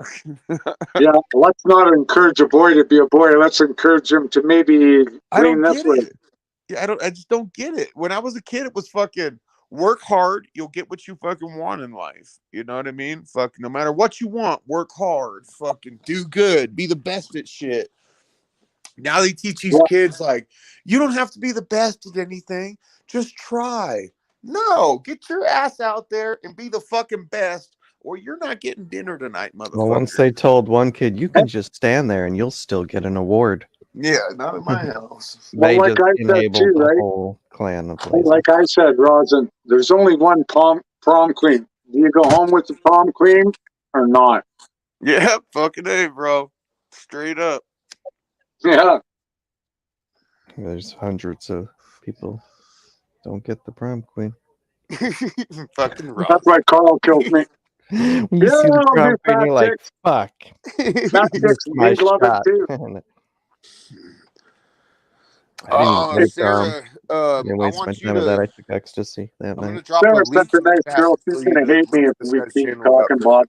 Yeah, let's not encourage a boy to be a boy. Let's encourage him to maybe lean this way. Yeah, I just don't get it. When I was a kid, it was fucking work hard, you'll get what you fucking want in life. You know what I mean? Fuck, no matter what you want, work hard, fucking do good, be the best at shit. Now they teach these kids like, you don't have to be the best at anything, just try. No, get your ass out there and be the fucking best, or you're not getting dinner tonight, motherfucker. Well, once they told one kid, you can just stand there and you'll still get an award. Yeah, not in my house. They well, like just I said enabled too, the right? whole clan of lazy. Like I said, Rosin, there's only one prom queen. Do you go home with the prom queen or not? Yeah, fucking A, bro. Straight up. Yeah. There's hundreds of people don't get the prom queen. Fucking rough. That's why Carl killed me. When you see the I'll prom be queen, you're like, fuck. That This chick's is my big love it shot. too. I didn't get prom. Sarah, I didn't waste my time with that. I took ecstasy that I'm gonna night. drop a Sarah's link such a in the nice chat girl. for She's you gonna to hate me if this we guy's keep channel talking about.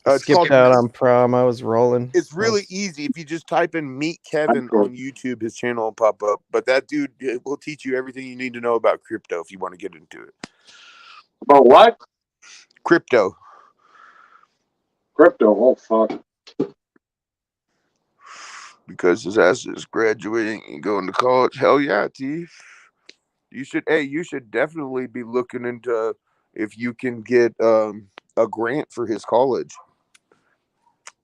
It's Skipped called- out on prom. I was rolling. It's really easy. If you just type in Meet Kevin on YouTube, his channel will pop up. But that dude will teach you everything you need to know about crypto if you want to get into it. About what? Crypto. Crypto. Oh, fuck. Because his ass is graduating and going to college. Hell yeah, T. You should definitely be looking into if you can get a grant for his college.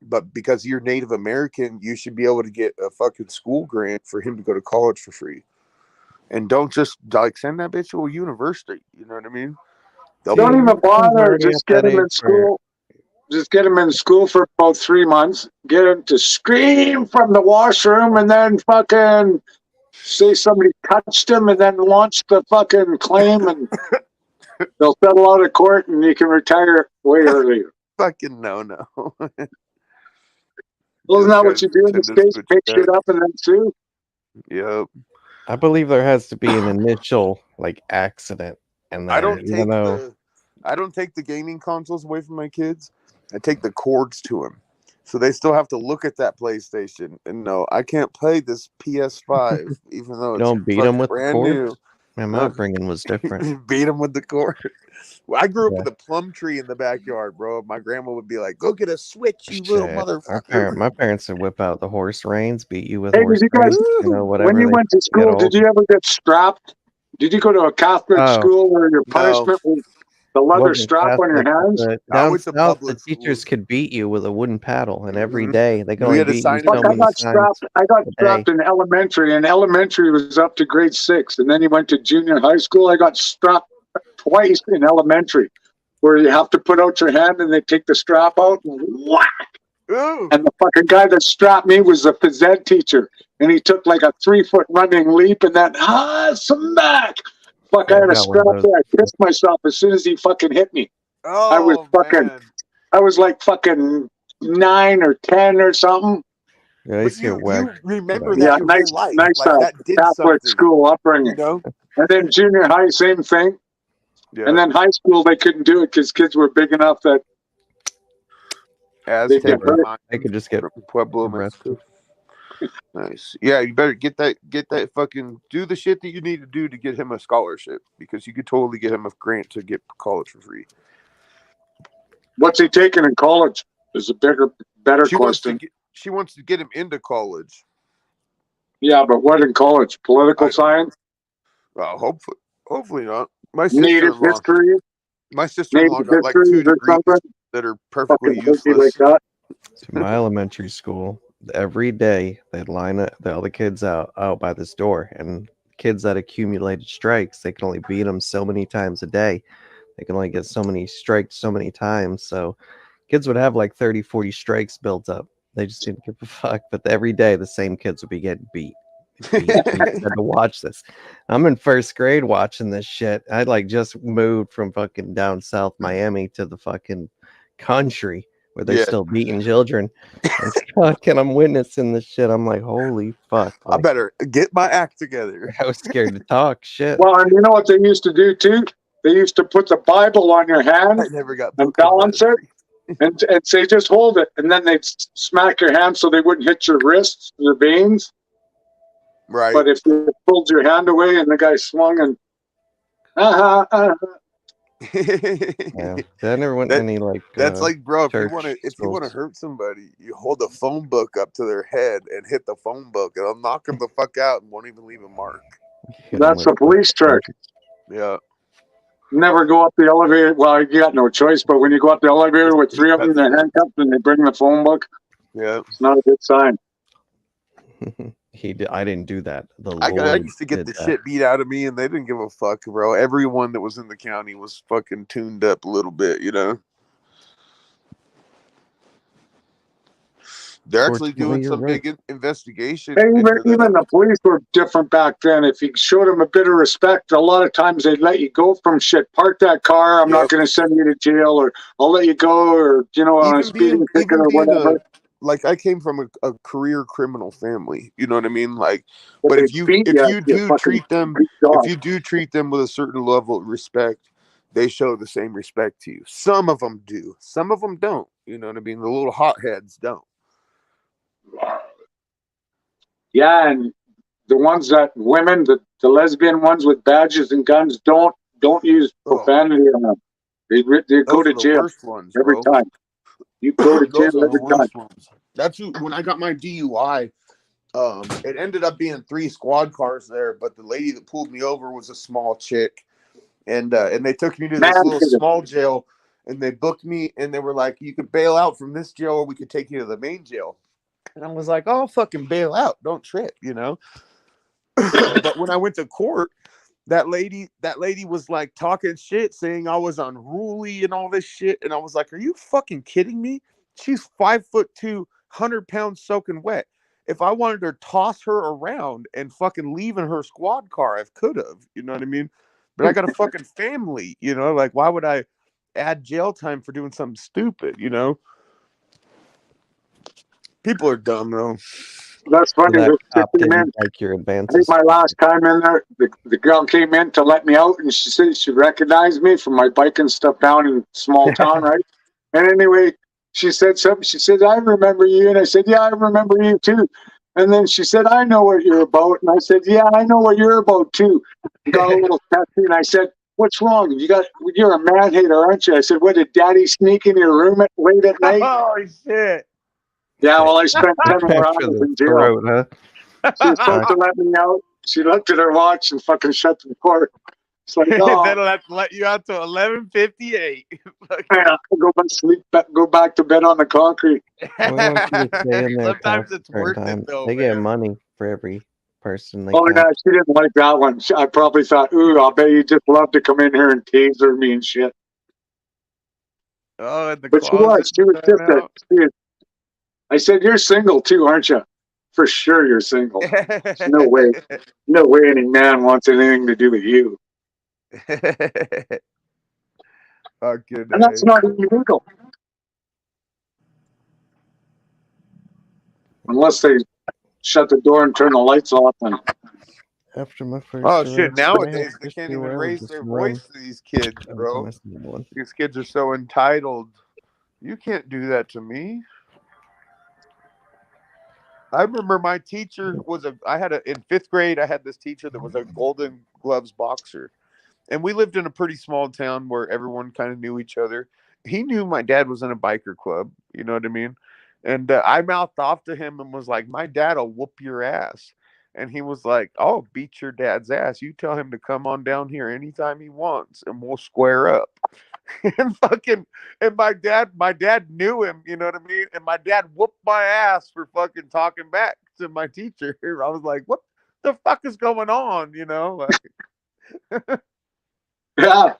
But because you're Native American, you should be able to get a fucking school grant for him to go to college for free. And don't just like send that bitch to a university. You know what I mean? Don't even bother. Just get him in school. Just get him in school for about 3 months. Get him to scream from the washroom and then fucking say somebody touched him and then launch the fucking claim and they'll settle out of court and you can retire way earlier. Fucking no. Well, isn't that what you do in the States? Pick shit up and then sue? Yep. I believe there has to be an initial like accident, and I don't take the gaming consoles away from my kids. I take the cords to them, so they still have to look at that PlayStation and know I can't play this PS5, even though it's don't beat them with brand the new. Man, my upbringing was different. Beat them with the cord. Well, I grew up with a plum tree in the backyard, bro. My grandma would be like, "Go get a switch, you little motherfucker." My parents would whip out the horse reins, beat you with Hey, horse did you guys, reins, whatever. when you went to school, did you ever get strapped? Did you go to a Catholic school where your punishment was the leather strap on your hands? Down south, the teachers could beat you with a wooden paddle, and every day they could only beat you so many times. I got strapped in elementary, and elementary was up to grade 6, and then you went to junior high school. I got strapped twice in elementary, where you have to put out your hand and they take the strap out and whack. Ooh. And the fucking guy that strapped me was the phys ed teacher, and he took like a 3-foot running leap and then smack. Fuck, Yeah, I had a got one scrap of those. there. I pissed myself as soon as he fucking hit me. Oh, man. I was like fucking 9 or 10 or something. Yeah, I But used to you get whacked. remember Yeah, that your nice, whole life. nice Like, that did Catholic something. school upbringing. You know? And then junior high, same thing. Yeah. And then high school, they couldn't do it because kids were big enough that Aztec get hurt. I could just get from Pueblo, arrested. Mexico. Nice. Yeah, you better get that fucking do the shit that you need to do to get him a scholarship, because you could totally get him a grant to get college for free. What's he taking in college is a better question. She wants to get him into college. Yeah, but what in college? Political science? Hopefully not. Native history? My sister-in-law got like 2 degrees that are perfectly useless. Like that. To my elementary school, every day they'd line all the kids out by this door, and kids that accumulated strikes, they can only beat them so many times a day. They can only get so many strikes so many times. So kids would have like 30, 40 strikes built up. They just didn't give a fuck. But every day the same kids would be getting beat. I had to watch this. I'm in first grade watching this shit. I like just moved from fucking down south Miami to the fucking country where they're still beating children. And I'm witnessing this shit. I'm like, holy fuck. Like, I better get my act together. I was scared to talk shit. Well, and you know what they used to do too? They used to put the Bible on your hand I never got and balance it and say, just hold it. And then they'd smack your hand so they wouldn't hit your wrists, your veins. Right. But if you pulled your hand away and the guy swung and Yeah, I never went to any like. That's like, bro, if you church want to hurt somebody, you hold a phone book up to their head and hit the phone book, and it'll knock them the fuck out and won't even leave a mark. That's a police trick. Yeah. Never go up the elevator. Well, you got no choice, but when you go up the elevator with 3 of them, they're handcuffed and they bring the phone book. Yeah. It's not a good sign. I didn't do that. I used to get the shit beat out of me, and they didn't give a fuck, bro. Everyone that was in the county was fucking tuned up a little bit, you know? They're actually doing some big investigation. Hey, even the police were different back then. If you showed them a bit of respect, a lot of times they'd let you go from shit. Park that car. I'm not going to send you to jail, or I'll let you go, or, you know, on a speeding ticket or whatever. Like, I came from a career criminal family, you know what I mean? Like, but if you do treat them with a certain level of respect, they show the same respect to you. Some of them do. Some of them don't. You know what I mean? The little hotheads don't. Yeah, and the ones that women, the lesbian ones with badges and guns, don't use profanity on them. They go to jail every time. You go to jail every time. That's when I got my DUI. It ended up being 3 squad cars there, but the lady that pulled me over was a small chick, and they took me to this little small jail, and they booked me, and they were like, "You could bail out from this jail, or we could take you to the main jail." And I was like, "Oh, fucking bail out, don't trip," you know. But when I went to court, that lady was like talking shit, saying I was unruly and all this shit, and I was like, "Are you fucking kidding me? She's 5'2", 100 pounds soaking wet. If I wanted to toss her around and fucking leave in her squad car, I could have, you know what I mean? But I got a fucking family, you know, like, why would I add jail time for doing something stupid, you know? People are dumb, though. That's funny. Like your advances. I think my last time in there, the girl came in to let me out, and she said she recognized me from my biking stuff down in small town, right? And anyway, she said something. She said, "I remember you," and I said, "Yeah, I remember you too." And then she said, "I know what you're about," and I said, "Yeah, I know what you're about too." Got a little tattoo, and I said, "What's wrong? You're a man hater, aren't you?" I said, "What, did Daddy sneak in your room late at night?" Oh shit! Yeah, well, I spent 10 more hours in jail. Throat, huh? She was supposed to let me out. She looked at her watch and fucking shut the door. It's like, oh. That'll have to let you out till 11:58. Go back to bed on the concrete. Sometimes it's worth it, though. They get money for every person. No, she didn't like that one. I probably thought, "Ooh, I'll bet you just love to come in here and taser me and shit." Oh, but she was just I said, "You're single too, aren't you?" "For sure, you're single." No way any man wants anything to do with you. Fucking And that's A. not illegal. Unless they shut the door and turn the lights off. And After my first. Oh shit! arrest, Nowadays they just can't be even aware of raise this their room. voice to these kids, Every time bro. I see one. These kids are so entitled. You can't do that to me. I remember my teacher was in 5th grade. I had this teacher that was a Golden Gloves boxer, and we lived in a pretty small town where everyone kind of knew each other. He knew my dad was in a biker club. You know what I mean? And I mouthed off to him and was like, "My dad'll whoop your ass." And he was like, "Oh, beat your dad's ass. You tell him to come on down here anytime he wants, and we'll square up." And my dad knew him, you know what I mean? And my dad whooped my ass for fucking talking back to my teacher. I was like, what the fuck is going on? You know? Like, yeah.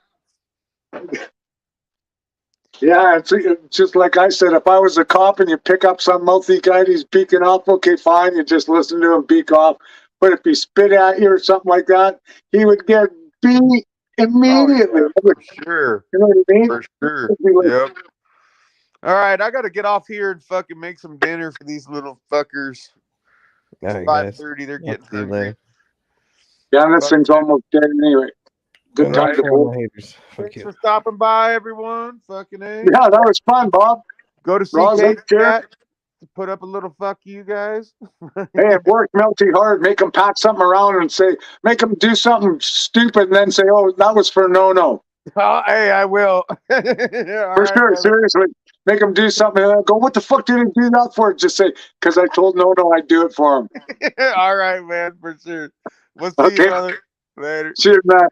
Yeah, it's just like I said, if I was a cop and you pick up some mouthy guy and he's beaking off, okay, fine, you just listen to him beak off. But if he spit at you or something like that, he would get beat immediately. oh, yeah, for sure. You know what I mean? For sure. It'd be like, Yep. All right, I got to get off here and fucking make some dinner for these little fuckers. All It's right, guys. 5:30. They're I'll getting see you hungry. later. yeah, this thing's almost dead anyway. Good All time right, to share my go. haters. Fuck Thanks you. for stopping by, everyone. Fucking A. Yeah, that was fun, Bob. Go to Roz, CK sure. chat to put up a little fuck you guys. Hey, it worked Melty hard. Make them pack something around and say, make them do something stupid and then say, oh, that was for no. Oh, hey, I will. For sure, seriously. Make them do something and they'll go, what the fuck did he do that for? Just say, because I told no, I'd do it for him. All right, man, for sure. We'll see Okay. you, brother. Later. Cheers, man.